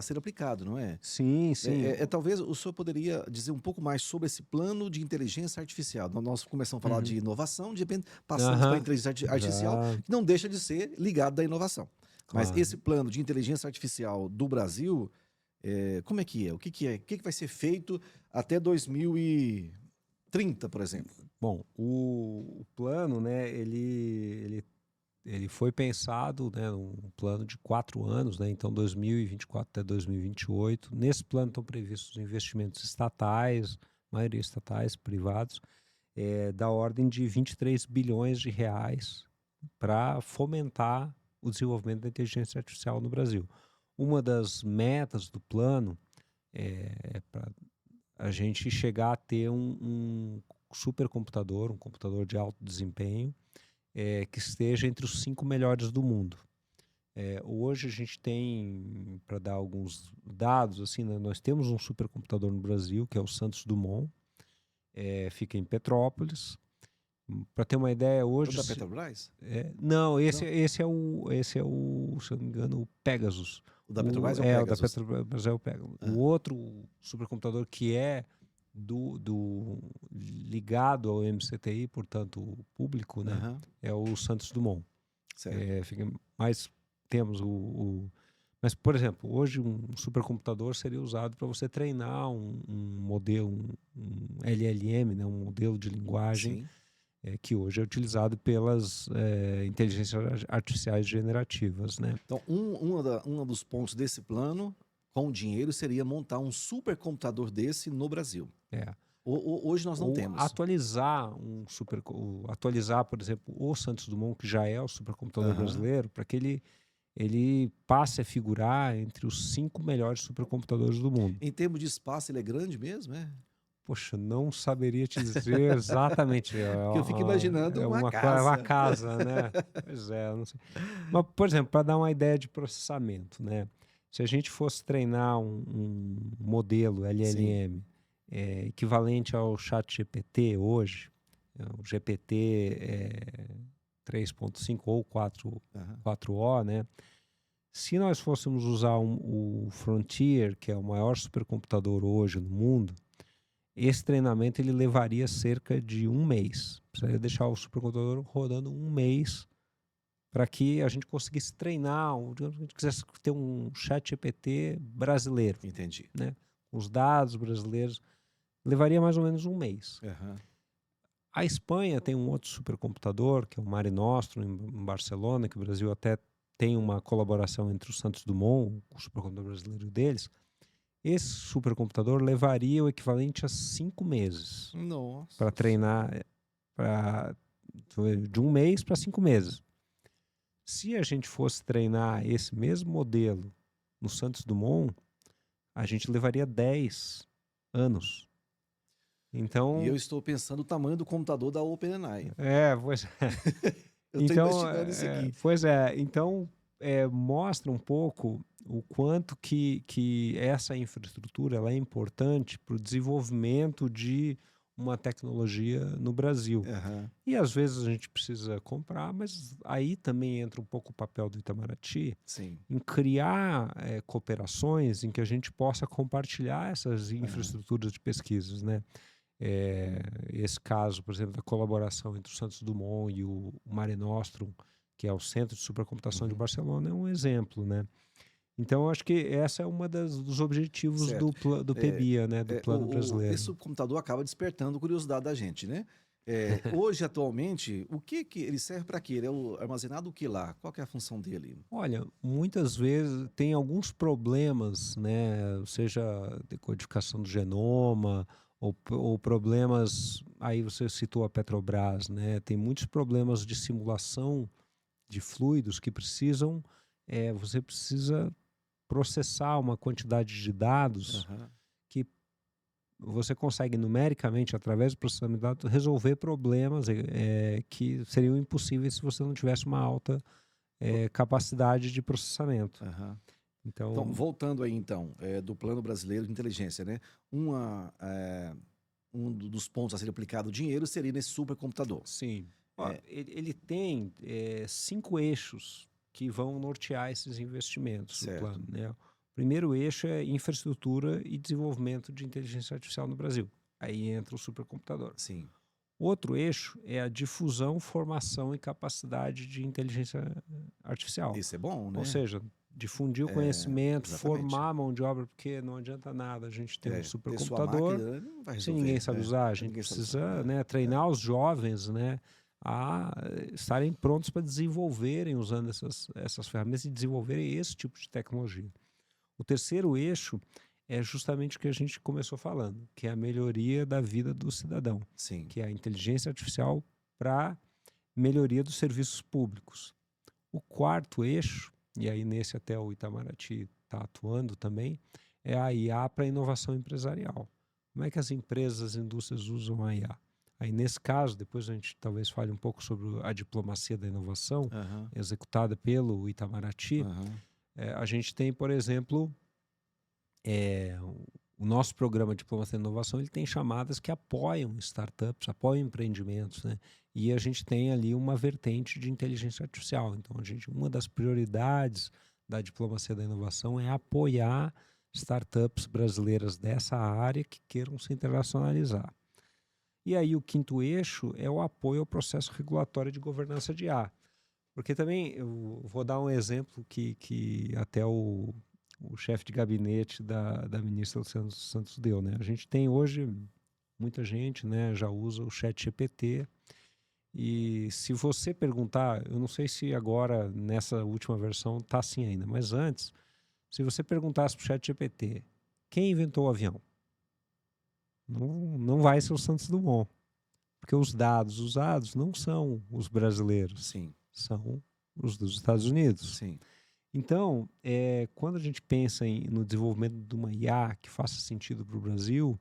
ser aplicado, não é? Sim, sim. Talvez o senhor poderia dizer um pouco mais sobre esse plano de inteligência artificial. Nós começamos a falar de inovação, de repente passamos para a inteligência artificial, que não deixa de ser ligado à inovação. Mas esse plano de inteligência artificial do Brasil, como é que é? O que vai ser feito até 2030, por exemplo? Bom, o plano, né, ele foi pensado, né, um plano de 4 anos, né, então 2024 até 2028. Nesse plano estão previstos investimentos estatais, maioria estatais, privados, da ordem de 23 bilhões de reais para fomentar o desenvolvimento da inteligência artificial no Brasil. Uma das metas do plano é para a gente chegar a ter um supercomputador, um computador de alto desempenho, que esteja entre os 5 melhores do mundo. Hoje a gente tem, para dar alguns dados, assim, né, nós temos um supercomputador no Brasil, que é o Santos Dumont, fica em Petrópolis. Para ter uma ideia, hoje... O da Petrobras? Não, esse é o, se eu não me engano, o Pegasus. O da Petrobras é o Pegasus? O da Petrobras é o Pegasus. O outro supercomputador que é ligado ao MCTI, portanto público, né, é o Santos Dumont. Mas temos mas, por exemplo, hoje um supercomputador seria usado para você treinar um modelo, um LLM, né, um modelo de linguagem que hoje é utilizado pelas inteligências artificiais generativas, né? Então, um dos pontos desse plano, com dinheiro, seria montar um supercomputador desse no Brasil. Hoje nós não temos. Atualizar atualizar, por exemplo, o Santos Dumont, que já é o supercomputador brasileiro, para que ele ele passe a figurar entre os 5 melhores supercomputadores do mundo. Em termos de espaço, ele é grande mesmo, é? Poxa, não saberia te dizer exatamente. Porque eu fico imaginando É uma uma casa. casa, né? Pois é, eu não sei. Mas, por exemplo, para dar uma ideia de processamento, né? Se a gente fosse treinar um modelo Sim. LLM equivalente ao ChatGPT hoje, o GPT 3.5 ou 4, Aham. 4O, né? Se nós fôssemos usar o Frontier, que é o maior supercomputador hoje no mundo, esse treinamento ele levaria cerca de 1 mês. Precisaria deixar o supercomputador rodando 1 mês para que a gente conseguisse treinar, digamos que a gente quisesse ter um chat GPT brasileiro, Entendi. né? Os dados brasileiros, levaria mais ou menos 1 mês. Aham. A Espanha tem um outro supercomputador, que é o Mare Nostrum, em Barcelona, que o Brasil até tem uma colaboração entre o Santos Dumont, o supercomputador brasileiro deles. Esse supercomputador levaria o equivalente a 5 meses Nossa para treinar, de 1 mês para 5 meses. Se a gente fosse treinar esse mesmo modelo no Santos Dumont, a gente levaria 10 anos. E Então, eu estou pensando o tamanho do computador da OpenAI. pois é. Eu estou Então, investigando isso aqui. pois é. Então, mostra um pouco o quanto que essa infraestrutura ela é importante para o desenvolvimento de uma tecnologia no Brasil. Aham. E às vezes a gente precisa comprar, mas aí também entra um pouco o papel do Itamaraty Sim. em criar cooperações em que a gente possa compartilhar essas Aham. infraestruturas de pesquisas, né? Esse caso, por exemplo, da colaboração entre o Santos Dumont e o Mare Nostrum, que é o Centro de Supercomputação de Uhum. Barcelona, é um exemplo, né? Então, eu acho que essa é uma dos objetivos Certo. do PBIA, né? Do Plano Esse Brasileiro. subcomputador acaba despertando curiosidade da gente, né? Hoje, atualmente, o que ele serve para quê? Ele é armazenado o que lá? Qual que é a função dele? Olha, muitas vezes tem alguns problemas, né? Seja decodificação do genoma ou problemas. Aí você citou a Petrobras, né? Tem muitos problemas de simulação de fluidos que precisam. Você precisa processar uma quantidade de dados Aham. que você consegue numericamente, através do processamento de dados, resolver problemas que seriam impossíveis se você não tivesse uma alta capacidade de processamento. Aham. Então, Então, voltando aí, então, do Plano Brasileiro de Inteligência, né? Dos pontos a ser aplicado o dinheiro seria nesse supercomputador. sim. Ó, É. ele tem 5 eixos que vão nortear esses investimentos no Certo. plano, né? O primeiro eixo é infraestrutura e desenvolvimento de inteligência artificial no Brasil. Aí entra o supercomputador. Sim. Outro eixo é a difusão, formação e capacidade de inteligência artificial. Isso é bom, né? Ou seja, difundir o conhecimento, Exatamente. formar a mão de obra, porque não adianta nada a gente ter um Ter sua supercomputador máquina não vai se resolver. ninguém sabe usar. A gente Ninguém sabe usar. precisa, né, treinar os jovens, né, a estarem prontos para desenvolverem, usando essas ferramentas e desenvolverem esse tipo de tecnologia. O terceiro eixo é justamente o que a gente começou falando, que é a melhoria da vida do cidadão, Sim. que é a inteligência artificial para melhoria dos serviços públicos. O quarto eixo, e aí nesse até o Itamaraty está atuando também, é a IA para inovação empresarial. Como é que as empresas, as indústrias usam a IA? Aí nesse caso, depois a gente talvez fale um pouco sobre a diplomacia da inovação, Aham. executada pelo Itamaraty. Aham. A gente tem, por exemplo, o nosso programa de diplomacia da inovação, ele tem chamadas que apoiam startups, apoiam empreendimentos, né? E a gente tem ali uma vertente de inteligência artificial. Então, uma das prioridades da diplomacia da inovação é apoiar startups brasileiras dessa área que queiram se internacionalizar. E aí o quinto eixo é o apoio ao processo regulatório de governança de IA. Porque também, eu vou dar um exemplo que até o chefe de gabinete da ministra Luciana Santos deu, né? A gente tem hoje, muita gente, né, já usa o ChatGPT. E se você perguntar, eu não sei se agora, nessa última versão, está assim ainda, mas antes, se você perguntasse para o ChatGPT, quem inventou o avião? Não vai ser o Santos Dumont. Porque os dados usados não são os brasileiros, Sim. são os dos Estados Unidos. Sim. Então, quando a gente pensa no desenvolvimento de uma IA que faça sentido para o Brasil,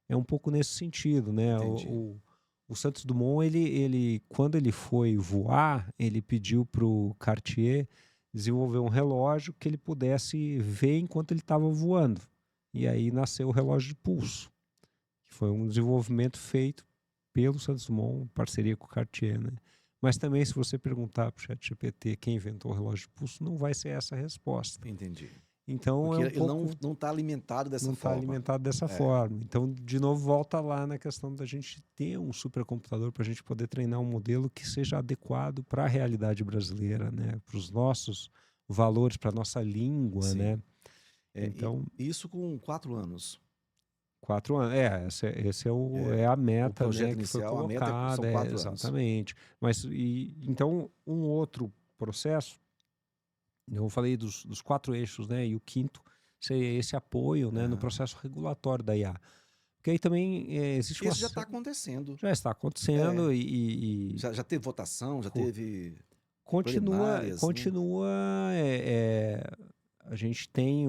é um pouco nesse sentido, né? Entendi. O Santos Dumont, quando ele foi voar, ele pediu para o Cartier desenvolver um relógio que ele pudesse ver enquanto ele estava voando. E aí nasceu o relógio de pulso, que foi um desenvolvimento feito pelo Santos Dumont, em parceria com o Cartier, né? Mas também, se você perguntar para o ChatGPT quem inventou o relógio de pulso, não vai ser essa a resposta. Entendi. Então, é Porque um ele não pouco. não tá alimentado dessa Não está forma. alimentado dessa É, forma. Então, de novo, volta lá na questão da gente ter um supercomputador para a gente poder treinar um modelo que seja adequado para a realidade brasileira, né? Para os nossos valores, para a nossa língua, sim. né? Então, E isso com 4 anos. 4 anos. Esse É, é a o meta, projeto né, que foi inicial, a meta são colocada, 4 anos. exatamente. Mas, então, um outro processo, eu falei dos 4 eixos, né? E o quinto seria esse apoio, né, no Aham. processo regulatório da IA. Porque aí também existe uma. Isso já está acontecendo. Já está É, acontecendo e já teve votação, já co- teve continua, plenárias, né. continua. A gente tem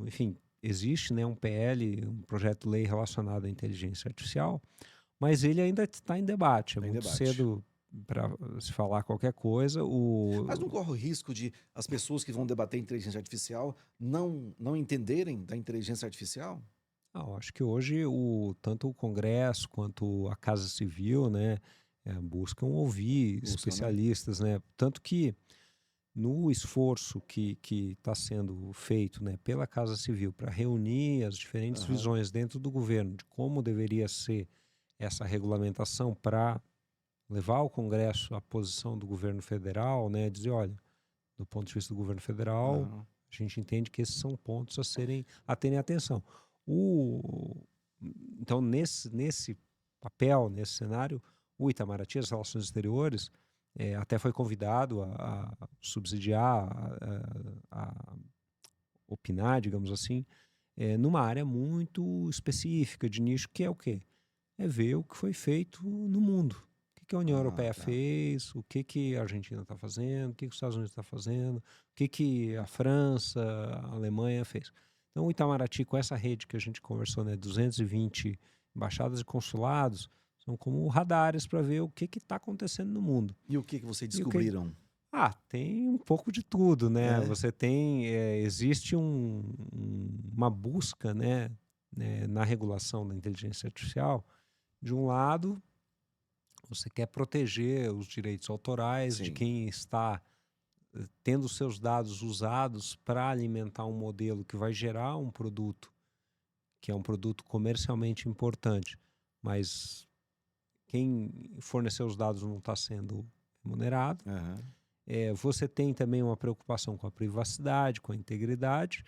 enfim, existe, né, um PL, um projeto de lei relacionado à inteligência artificial, mas ele ainda está em debate. É Tá em muito debate. cedo para se falar qualquer coisa. Mas não corre o risco de as pessoas que vão debater inteligência artificial não entenderem da inteligência artificial? Eu acho que hoje tanto o Congresso quanto a Casa Civil, né, buscam ouvir Buscam, né? especialistas, né, tanto que no esforço que está sendo feito, né, pela Casa Civil para reunir as diferentes Aham. visões dentro do governo de como deveria ser essa regulamentação para levar ao Congresso a posição do governo federal, né, dizer, olha, do ponto de vista do governo federal, Aham. a gente entende que esses são pontos a terem atenção. O, então, nesse papel, nesse cenário, o Itamaraty, as Relações Exteriores, até foi convidado a subsidiar, a opinar, digamos assim, numa área muito específica de nicho, que é o quê? É ver o que foi feito no mundo. O que que a União Ah, Europeia tá. fez, o que que a Argentina está fazendo, o que que os Estados Unidos está fazendo, o que que a França, a Alemanha fez. Então, o Itamaraty, com essa rede que a gente conversou, né, 220 embaixadas e consulados, são como radares para ver o que está acontecendo no mundo. E o que vocês E o que descobriram? tem um pouco de tudo, né? É? Você tem, existe uma busca, né, na regulação da inteligência artificial. De um lado, você quer proteger os direitos autorais de Sim. quem está tendo seus dados usados para alimentar um modelo que vai gerar um produto que é um produto comercialmente importante, mas quem forneceu os dados não está sendo remunerado. Aham. Você tem também uma preocupação com a privacidade, com a integridade,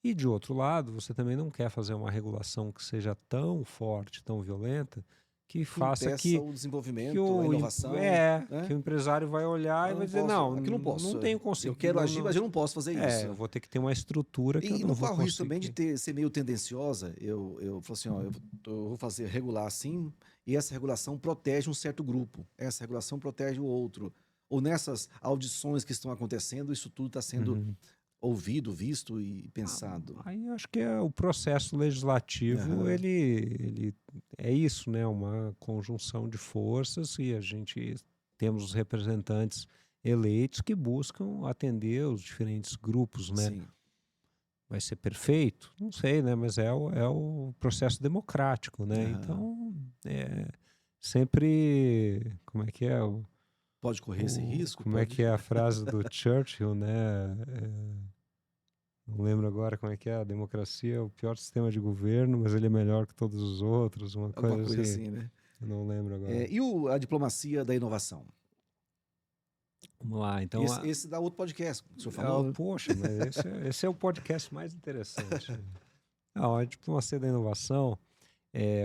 e de outro lado, você também não quer fazer uma regulação que seja tão forte, tão violenta, que Que faça impeça que, o que, desenvolvimento, a o, inovação, que né? o empresário vai olhar e Eu vai não dizer, posso, não, aqui não não posso. tenho Eu conseguido, quero agir, mas eu não posso fazer eu isso. vou ter que ter uma estrutura que eu E não não vou corre o risco também de conseguir. ser meio tendenciosa. Eu falo assim, ó, eu vou fazer regular assim, e essa regulação protege um certo grupo, essa regulação protege o outro. Ou nessas audições que estão acontecendo, isso tudo está sendo Uhum. ouvido, visto e Ah, pensado. aí eu acho que o processo legislativo, Aham. ele é isso, né? Uma conjunção de forças e a gente temos os representantes eleitos que buscam atender os diferentes grupos, né? Sim. Vai ser perfeito? Não sei, né? Mas é o processo democrático, né? Aham. Então, sempre, como é que é? Pode correr esse risco? Como é Pode. que é a frase do Churchill, né? Não lembro agora como é que é. A democracia é o pior sistema de governo, mas ele é melhor que todos os outros. Uma Alguma coisa coisa assim. assim, né? Eu não lembro agora. E a diplomacia da inovação? Vamos lá. Então, Esse dá outro podcast, que o senhor falou, né? poxa, mas esse é o podcast mais interessante. A diplomacia da inovação,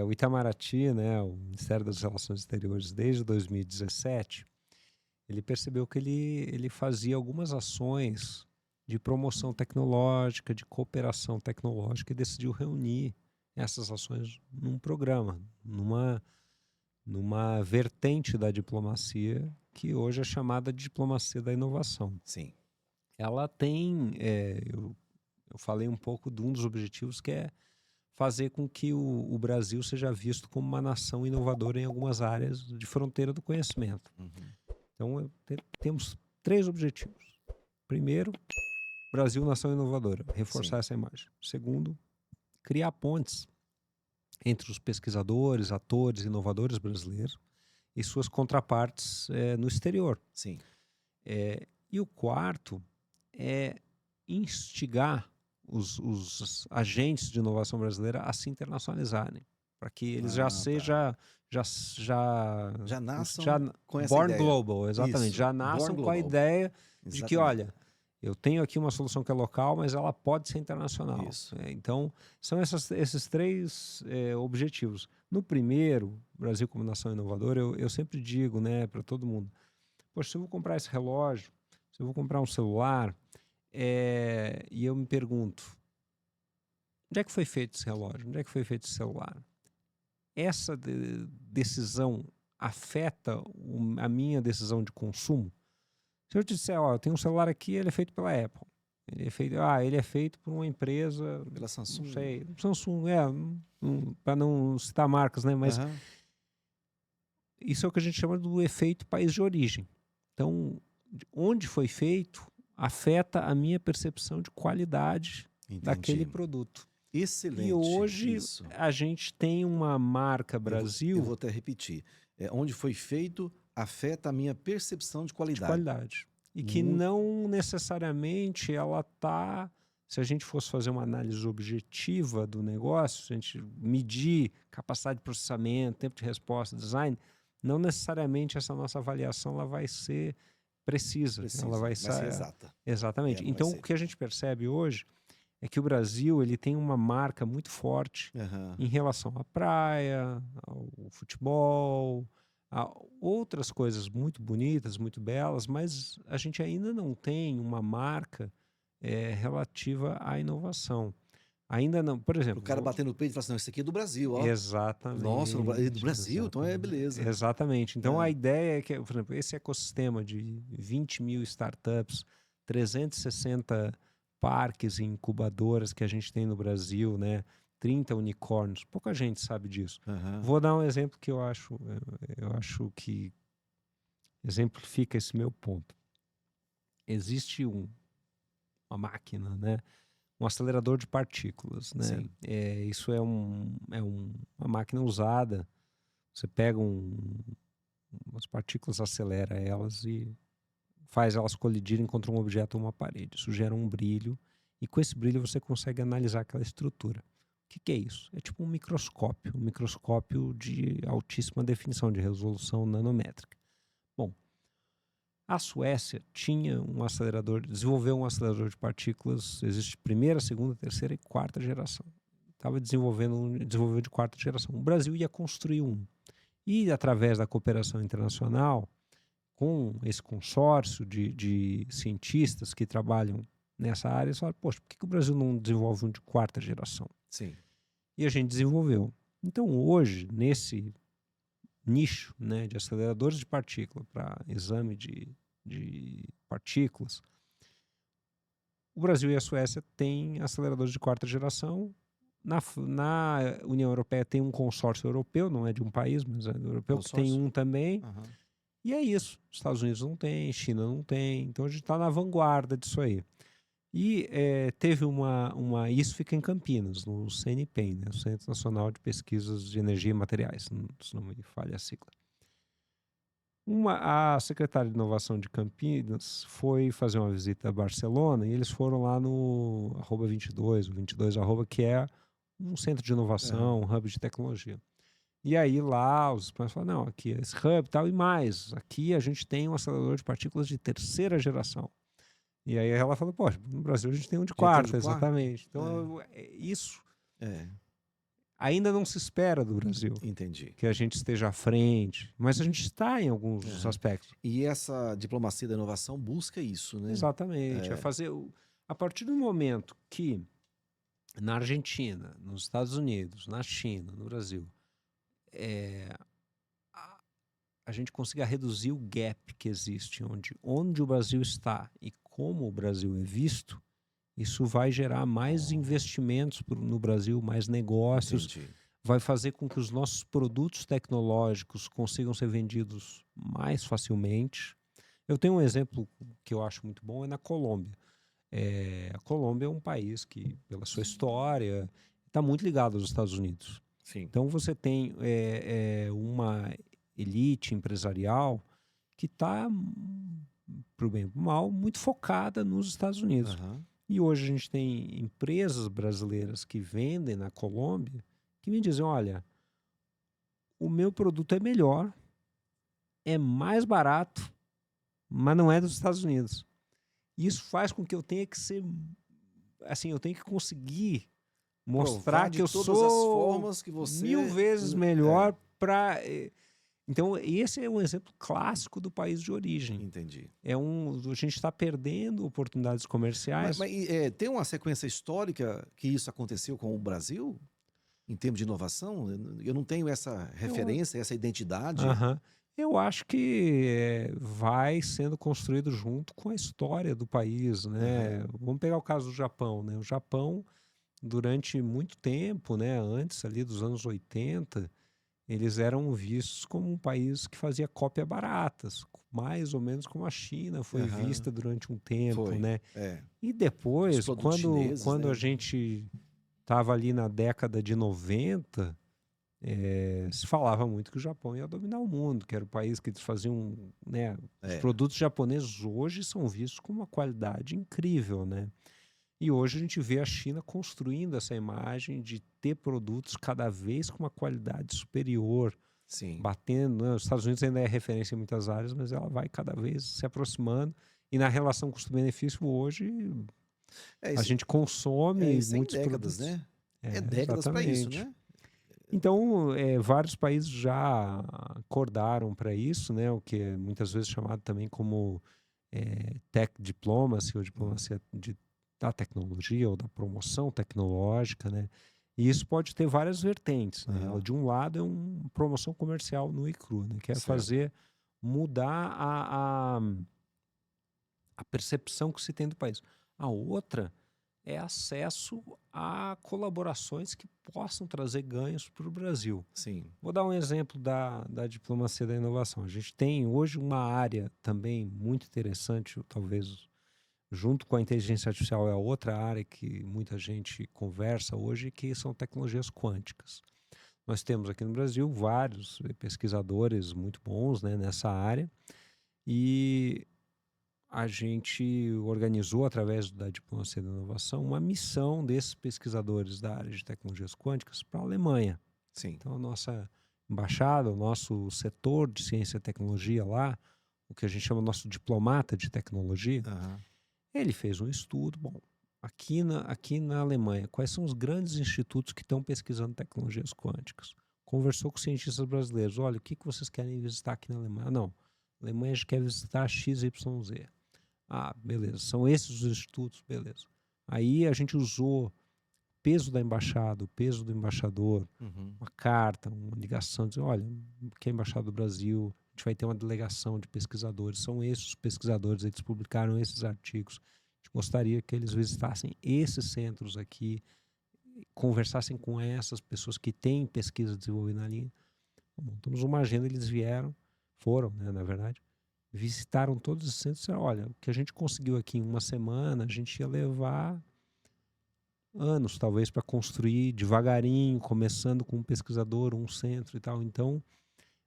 o Itamaraty, né, o Ministério das Relações Exteriores, desde 2017, ele percebeu que ele fazia algumas ações de promoção tecnológica, de cooperação tecnológica, e decidiu reunir essas ações num programa, numa vertente da diplomacia que hoje é chamada de diplomacia da inovação. Sim. ela tem, eu falei um pouco de um dos objetivos, que é fazer com que o Brasil seja visto como uma nação inovadora em algumas áreas de fronteira do conhecimento. Então, temos 3 objetivos. Primeiro, Brasil, nação inovadora, reforçar Sim. essa imagem. Segundo, criar pontes entre os pesquisadores, atores, inovadores brasileiros e suas contrapartes no exterior. Sim. E o quarto é instigar os agentes de inovação brasileira a se internacionalizarem, para que eles já Tá. sejam Já nasçam já com essa born ideia. global, exatamente, Isso, já born nasçam com a global. ideia de que, Exatamente. olha, eu tenho aqui uma solução que é local, mas ela pode ser internacional. Isso. Então, são esses 3 objetivos. No primeiro, Brasil como nação inovadora, eu sempre digo, né, para todo mundo, poxa, se eu vou comprar esse relógio, se eu vou comprar um celular, e eu me pergunto, onde é que foi feito esse relógio? Onde é que foi feito esse celular? Essa decisão afeta a minha decisão de consumo? Se eu te disser, ó, eu tenho um celular aqui, ele é feito pela Apple. Ele é feito por uma empresa, Pela Samsung. não sei, Samsung, para não citar marcas, né? Mas Aham. isso é o que a gente chama do efeito país de origem. Então, onde foi feito afeta a minha percepção de qualidade daquele Entendi. produto. Excelente. E hoje Isso. a gente tem uma marca Eu Brasil vou até repetir. Onde foi feito afeta a minha percepção de de qualidade. qualidade. E que Muito. não necessariamente ela está. Se a gente fosse fazer uma análise objetiva do negócio, se a gente medir capacidade de processamento, tempo de resposta, design, não necessariamente essa nossa avaliação ela vai ser precisa. Ela vai ser exata. Exatamente. Não vai Então, ser. o que a gente percebe hoje é que o Brasil ele tem uma marca muito forte Aham. em relação à praia, ao futebol, a outras coisas muito bonitas, muito belas, mas a gente ainda não tem uma marca relativa à inovação. Ainda não, por O exemplo, cara bater no peito e falar assim, não, esse aqui é do Brasil, ó. Nossa, é do exatamente, Brasil? Então é beleza. exatamente. Então a É. ideia é que, por exemplo, esse ecossistema de 20 mil startups, 360 parques e incubadoras que a gente tem no Brasil, né? 30 unicórnios, pouca gente sabe disso. Aham. Vou dar um exemplo que eu acho que exemplifica esse meu ponto. Existe uma máquina, né? Um acelerador de partículas, né? Sim. Isso é uma máquina usada. Você pega umas partículas, acelera elas e faz elas colidirem contra um objeto ou uma parede. Isso gera um brilho e com esse brilho você consegue analisar aquela estrutura. O que é isso? É tipo um microscópio de altíssima definição, de resolução nanométrica. Bom, a Suécia desenvolveu um acelerador de partículas, existe primeira, segunda, terceira e quarta geração. Desenvolveu de quarta geração. O Brasil ia construir um. E através da cooperação internacional, com esse consórcio de cientistas que trabalham nessa área, eles falaram, poxa, por que o Brasil não desenvolve um de quarta geração? Sim. E a gente desenvolveu. Então hoje, nesse nicho, né, de aceleradores de partícula para exame de partículas, o Brasil e a Suécia têm aceleradores de quarta geração. Na União Europeia tem um consórcio europeu, não é de um país, mas é do europeu, que tem um também. Aham. E é isso. Estados Unidos não tem, China não tem. Então a gente está na vanguarda disso aí. E teve isso fica em Campinas, no CNPEM, né, o Centro Nacional de Pesquisas de Energia e Materiais, se não me falha a sigla. A secretária de Inovação de Campinas foi fazer uma visita a Barcelona e eles foram lá no @22, o 22 que é um centro de inovação, um hub de tecnologia. E aí lá os espanhóis falaram, não, aqui é esse hub e tal, e mais, aqui a gente tem um acelerador de partículas de terceira geração. E aí ela falou, poxa, no Brasil a gente tem um de quarta, exatamente. Então isso ainda não se espera do Brasil, Entendi. que a gente esteja à frente, mas a gente está em alguns aspectos. E essa diplomacia da inovação busca isso, né? Exatamente, a partir do momento que na Argentina, nos Estados Unidos, na China, no Brasil, a gente consiga reduzir o gap que existe onde o Brasil está e como o Brasil é visto, isso vai gerar mais investimentos no Brasil, mais negócios, Entendi. vai fazer com que os nossos produtos tecnológicos consigam ser vendidos mais facilmente. Eu tenho um exemplo que eu acho muito bom, é na Colômbia. A Colômbia é um país que, pela sua história, está muito ligado aos Estados Unidos. Sim. Então você tem uma elite empresarial que está, para o bem e para o mal, muito focada nos Estados Unidos. Aham. E hoje a gente tem empresas brasileiras que vendem na Colômbia que me dizem, olha, o meu produto é melhor, é mais barato, mas não é dos Estados Unidos. Isso faz com que eu tenha que ser, assim, eu tenho que conseguir mostrar Provar que de eu todas as sou formas que você... 1000 vezes melhor para... Então, esse é um exemplo clássico do país de origem. Entendi. A gente está perdendo oportunidades comerciais. Tem uma sequência histórica que isso aconteceu com o Brasil? Em termos de inovação? Eu não tenho essa referência, essa identidade. Aham. Eu acho que vai sendo construído junto com a história do país, né? Vamos pegar o caso do Japão, né? O Japão, durante muito tempo, né, antes ali dos anos 80, eles eram vistos como um país que fazia cópia baratas, mais ou menos como a China foi Aham. vista durante um tempo, Foi. né? É. E Os depois, produtos chineses, quando né? a gente estava ali na década de 90, se falava muito que o Japão ia dominar o mundo, que era o país que eles faziam, né? Os produtos japoneses hoje são vistos com uma qualidade incrível, né? E hoje a gente vê a China construindo essa imagem de ter produtos cada vez com uma qualidade superior, Sim. batendo, né? Os Estados Unidos ainda é referência em muitas áreas, mas ela vai cada vez se aproximando. E na relação custo-benefício hoje, a Isso, gente consome isso tem muitos décadas, produtos. né? Décadas para isso, Exatamente. né? Então, vários países já acordaram para isso, né? O que é muitas vezes chamado também como tech diplomacy, ou diplomacia da tecnologia, ou da promoção tecnológica, né? E isso pode ter várias vertentes, né? Aham. De um lado é uma promoção comercial nua e crua, né? Que é Certo. fazer mudar a percepção que se tem do país. A outra é acesso a colaborações que possam trazer ganhos para o Brasil. Sim. Vou dar um exemplo da diplomacia da inovação. A gente tem hoje uma área também muito interessante, talvez junto com a inteligência artificial é a outra área que muita gente conversa hoje, que são tecnologias quânticas. Nós temos aqui no Brasil vários pesquisadores muito bons, né, nessa área, e a gente organizou, através da diplomacia da inovação, uma missão desses pesquisadores da área de tecnologias quânticas para a Alemanha. Sim. Então, a nossa embaixada, o nosso setor de ciência e tecnologia lá, o que a gente chama de nosso diplomata de tecnologia, Aham. ele fez um estudo. Bom, aqui na Alemanha, quais são os grandes institutos que estão pesquisando tecnologias quânticas? Conversou com cientistas brasileiros. Olha, o que vocês querem visitar aqui na Alemanha? Não, a Alemanha a gente quer visitar XYZ. Ah, beleza, são esses os institutos, beleza. Aí a gente usou peso da embaixada, o peso do embaixador, uma carta, uma ligação, dizer, olha, que é a Embaixada do Brasil, a gente vai ter uma delegação de pesquisadores, são esses os pesquisadores, eles publicaram esses artigos, a gente gostaria que eles visitassem esses centros aqui, conversassem com essas pessoas que têm pesquisa desenvolvida na linha. Montamos uma agenda, eles foram, né, na verdade, visitaram todos os centros e disseram, olha, o que a gente conseguiu aqui em uma semana, a gente ia levar anos, talvez, para construir devagarinho, começando com um pesquisador, um centro e tal. Então,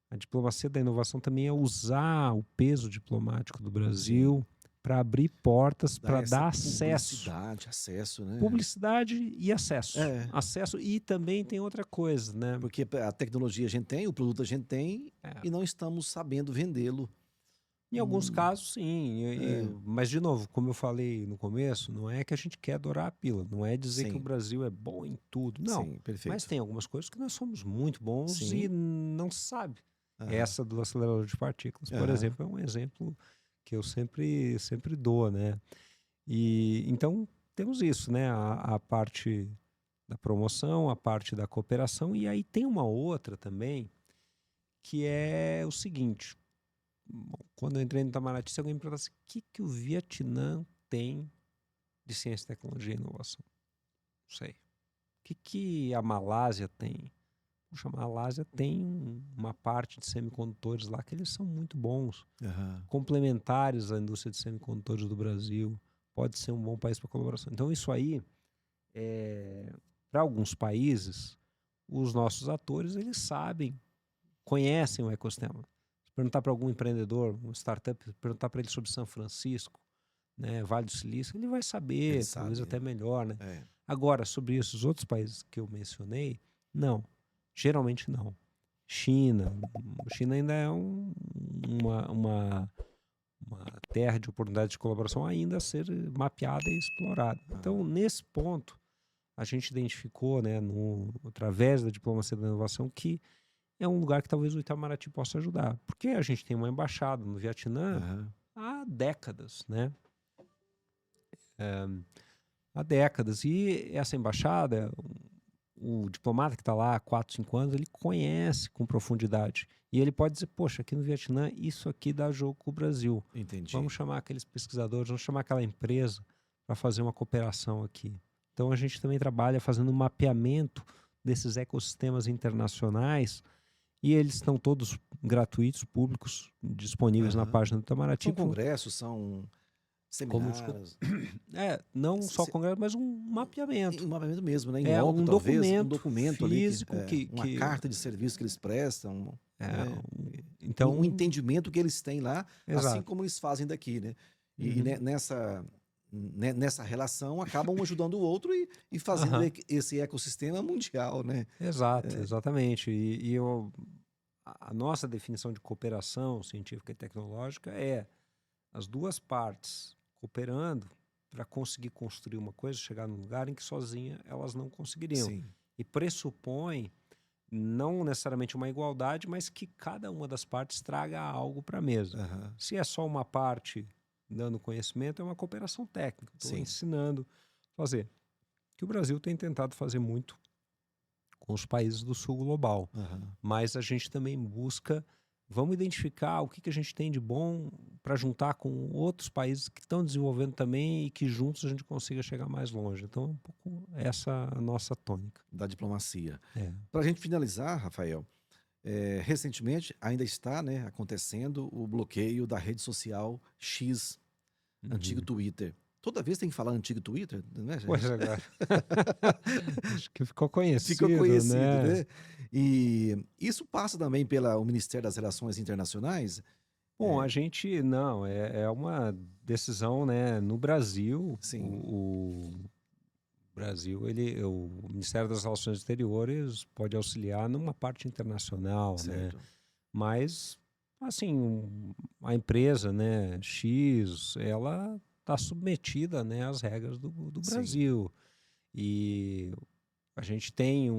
a diplomacia da inovação também é usar o peso diplomático do Brasil para abrir portas, para dar acesso. Publicidade, acesso, né? Publicidade e acesso. É. Acesso, e também tem outra coisa, né? Porque a tecnologia a gente tem, o produto a gente tem, e não estamos sabendo vendê-lo. Em alguns casos, sim. Mas, de novo, como eu falei no começo, não é que a gente quer adorar a pílula. Não é dizer que o Brasil é bom em tudo. Não. Sim, perfeito. Mas tem algumas coisas que nós somos muito bons Sim. e não se sabe. Essa do acelerador de partículas, por exemplo, é um exemplo que eu sempre dou, né? E então temos isso, né? A parte da promoção, a parte da cooperação, e aí tem uma outra também, que é o seguinte. Bom, quando eu entrei no Itamaraty, alguém me perguntou assim, o que o Vietnã tem de ciência, tecnologia e inovação? Não sei. O que a Malásia tem? Puxa, a Malásia tem uma parte de semicondutores lá que eles são muito bons, complementares à indústria de semicondutores do Brasil. Pode ser um bom país para colaboração. Então, isso aí, para alguns países, os nossos atores, eles sabem, conhecem o ecossistema. Se perguntar para algum empreendedor, um startup, perguntar para ele sobre São Francisco, né, Vale do Silício, ele vai saber, Ele talvez sabe, até melhor, né? É. Agora, sobre esses outros países que eu mencionei, não. Geralmente não. China ainda é uma terra de oportunidade de colaboração ainda a ser mapeada e explorada. Então, nesse ponto, a gente identificou, né, através da diplomacia da inovação, que é um lugar que talvez o Itamaraty possa ajudar. Porque a gente tem uma embaixada no Vietnã há décadas, né? Há décadas. E essa embaixada, o diplomata que está lá há 4, 5 anos, ele conhece com profundidade. E ele pode dizer, poxa, aqui no Vietnã, isso aqui dá jogo com o Brasil. Entendi. Vamos chamar aqueles pesquisadores, vamos chamar aquela empresa para fazer uma cooperação aqui. Então, a gente também trabalha fazendo um mapeamento desses ecossistemas internacionais e eles estão todos gratuitos, públicos, disponíveis na página do Itamaraty. São congressos, são seminários. Não só congresso, mas um mapeamento. Um mapeamento mesmo, né? Um documento físico ali, uma carta de serviço que eles prestam. Então, um entendimento que eles têm lá, exato. Assim como eles fazem daqui, né? E nessa relação acabam um ajudando o outro e fazendo esse ecossistema mundial, né? Exato, exatamente. A nossa definição de cooperação científica e tecnológica é as duas partes cooperando para conseguir construir uma coisa, chegar num lugar em que sozinha elas não conseguiriam. Sim. E pressupõe não necessariamente uma igualdade, mas que cada uma das partes traga algo para a mesa. Se é só uma parte dando conhecimento, é uma cooperação técnica. Estou ensinando a fazer. Que o Brasil tem tentado fazer muito com os países do sul global. Mas a gente também busca, vamos identificar o que a gente tem de bom para juntar com outros países que estão desenvolvendo também e que juntos a gente consiga chegar mais longe. Então é um pouco essa a nossa tônica. Da diplomacia. Para a gente finalizar, Rafael, recentemente ainda está, né, acontecendo o bloqueio da rede social X, antigo Twitter. Toda vez tem que falar antigo Twitter, né, gente? Pois agora. Acho que ficou conhecido, né? E isso passa também pelo Ministério das Relações Internacionais? Bom, a gente não, é uma decisão, né, no Brasil. O Brasil, o Ministério das Relações Exteriores pode auxiliar numa parte internacional, né? Mas, assim, a empresa, né, X, ela está submetida, né, às regras do Brasil. E a gente tem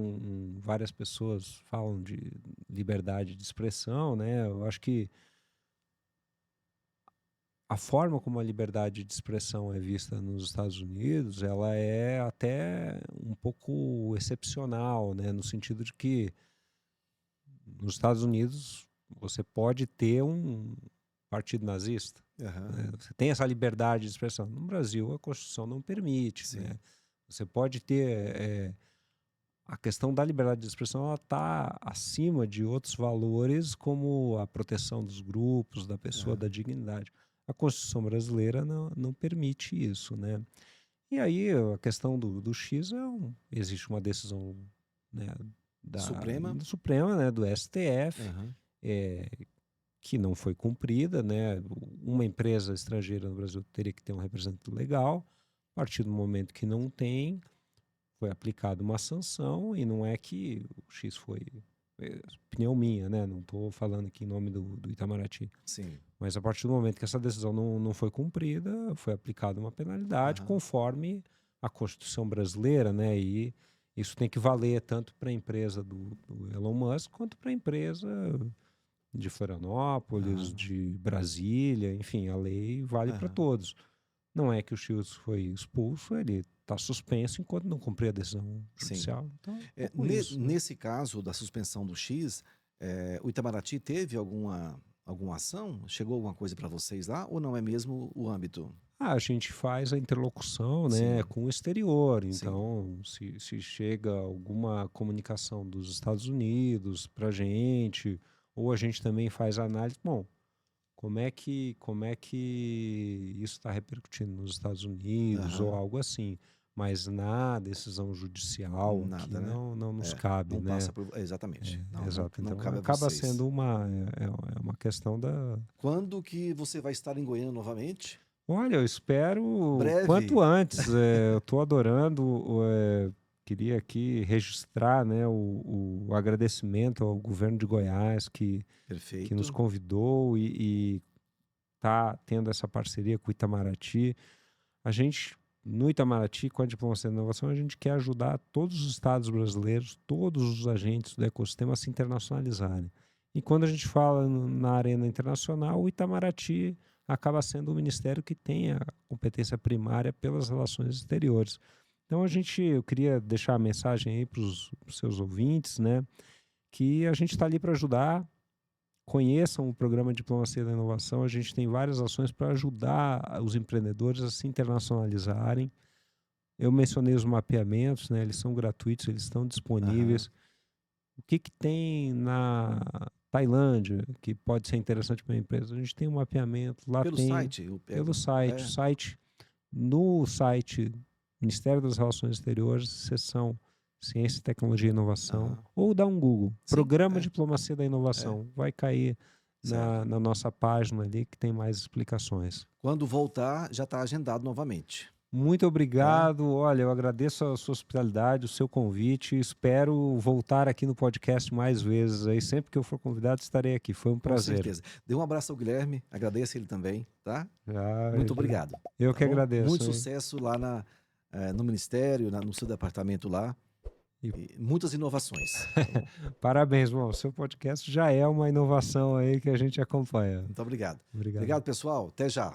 várias pessoas falam de liberdade de expressão, né? Eu acho que a forma como a liberdade de expressão é vista nos Estados Unidos, ela é até um pouco excepcional, né? No sentido de que nos Estados Unidos você pode ter um partido nazista. Né? Você tem essa liberdade de expressão. No Brasil, a Constituição não permite. Né? Você pode ter... a questão da liberdade de expressão ela está acima de outros valores, como a proteção dos grupos, da pessoa, da dignidade. A Constituição brasileira não permite isso, né? E aí a questão do X existe uma decisão, né, Suprema, né, do STF, que não foi cumprida, né? Uma empresa estrangeira no Brasil teria que ter um representante legal. A partir do momento que não tem, foi aplicada uma sanção e não é que o X foi... opinião minha, né? Não estou falando aqui em nome do Itamaraty. Mas a partir do momento que essa decisão não foi cumprida, foi aplicada uma penalidade conforme a Constituição brasileira, né? E isso tem que valer tanto para a empresa do Elon Musk quanto para a empresa de Florianópolis, de Brasília, enfim, a lei vale para todos. Não é que o X foi expulso, ele está suspenso enquanto não cumprir a decisão judicial. Então, nesse caso da suspensão do X, o Itamaraty teve alguma alguma ação? Chegou alguma coisa para vocês lá ou não é mesmo o âmbito? A gente faz a interlocução, né, Sim, com o exterior. sim. Então, se chega alguma comunicação dos Estados Unidos para a gente, ou a gente também faz análise, bom, como é que isso está repercutindo nos Estados Unidos ou Aham. algo assim. Mas na decisão judicial aqui Nada, né? não nos É, cabe, não né? passa por. Exatamente. Não, não, Exato. não Então cabe a acaba vocês. sendo é uma questão da. Quando que você vai estar em Goiânia novamente? Olha, eu espero o quanto Breve. antes. Eu estou adorando. Queria aqui registrar, né, o agradecimento ao governo de Goiás que nos Perfeito. convidou e está tendo essa parceria com o Itamaraty. A gente, no Itamaraty, com a Diplomacia da Inovação, a gente quer ajudar todos os estados brasileiros, todos os agentes do ecossistema a se internacionalizarem. E quando a gente fala na arena internacional, o Itamaraty acaba sendo o ministério que tem a competência primária pelas relações exteriores. Então eu queria deixar a mensagem aí para os seus ouvintes, né, que a gente está ali para ajudar. Conheçam o programa Diplomacia da Inovação. A gente tem várias ações para ajudar os empreendedores a se internacionalizarem. Eu mencionei os mapeamentos, né? Eles são gratuitos, eles estão Aham. disponíveis. O que tem na Tailândia que pode ser interessante para a empresa? A gente tem um mapeamento, lá Pelo tem site, eu pelo pego. site. É. No site Ministério das Relações Exteriores, seção Ciência, Tecnologia e Inovação, Aham. ou dá um Google, Sim, Programa é, Diplomacia da é. Inovação, vai cair Certo. na nossa página ali que tem mais explicações. Quando voltar, já está agendado novamente, Muito tá? obrigado. Olha, eu agradeço a sua hospitalidade, o seu convite. Espero voltar aqui no podcast mais vezes. Aí, sempre que eu for convidado, estarei aqui. Foi um Com prazer. certeza. Dê um abraço ao Guilherme, agradeço ele também, tá? Ah, Muito obrigado, eu tá que bom? agradeço, Muito hein? sucesso lá no Ministério, no seu departamento lá, E e muitas inovações, tá bom? parabéns, irmão. O seu podcast já é uma inovação aí que a gente acompanha. Muito obrigado. Obrigado. Obrigado, pessoal. Até já.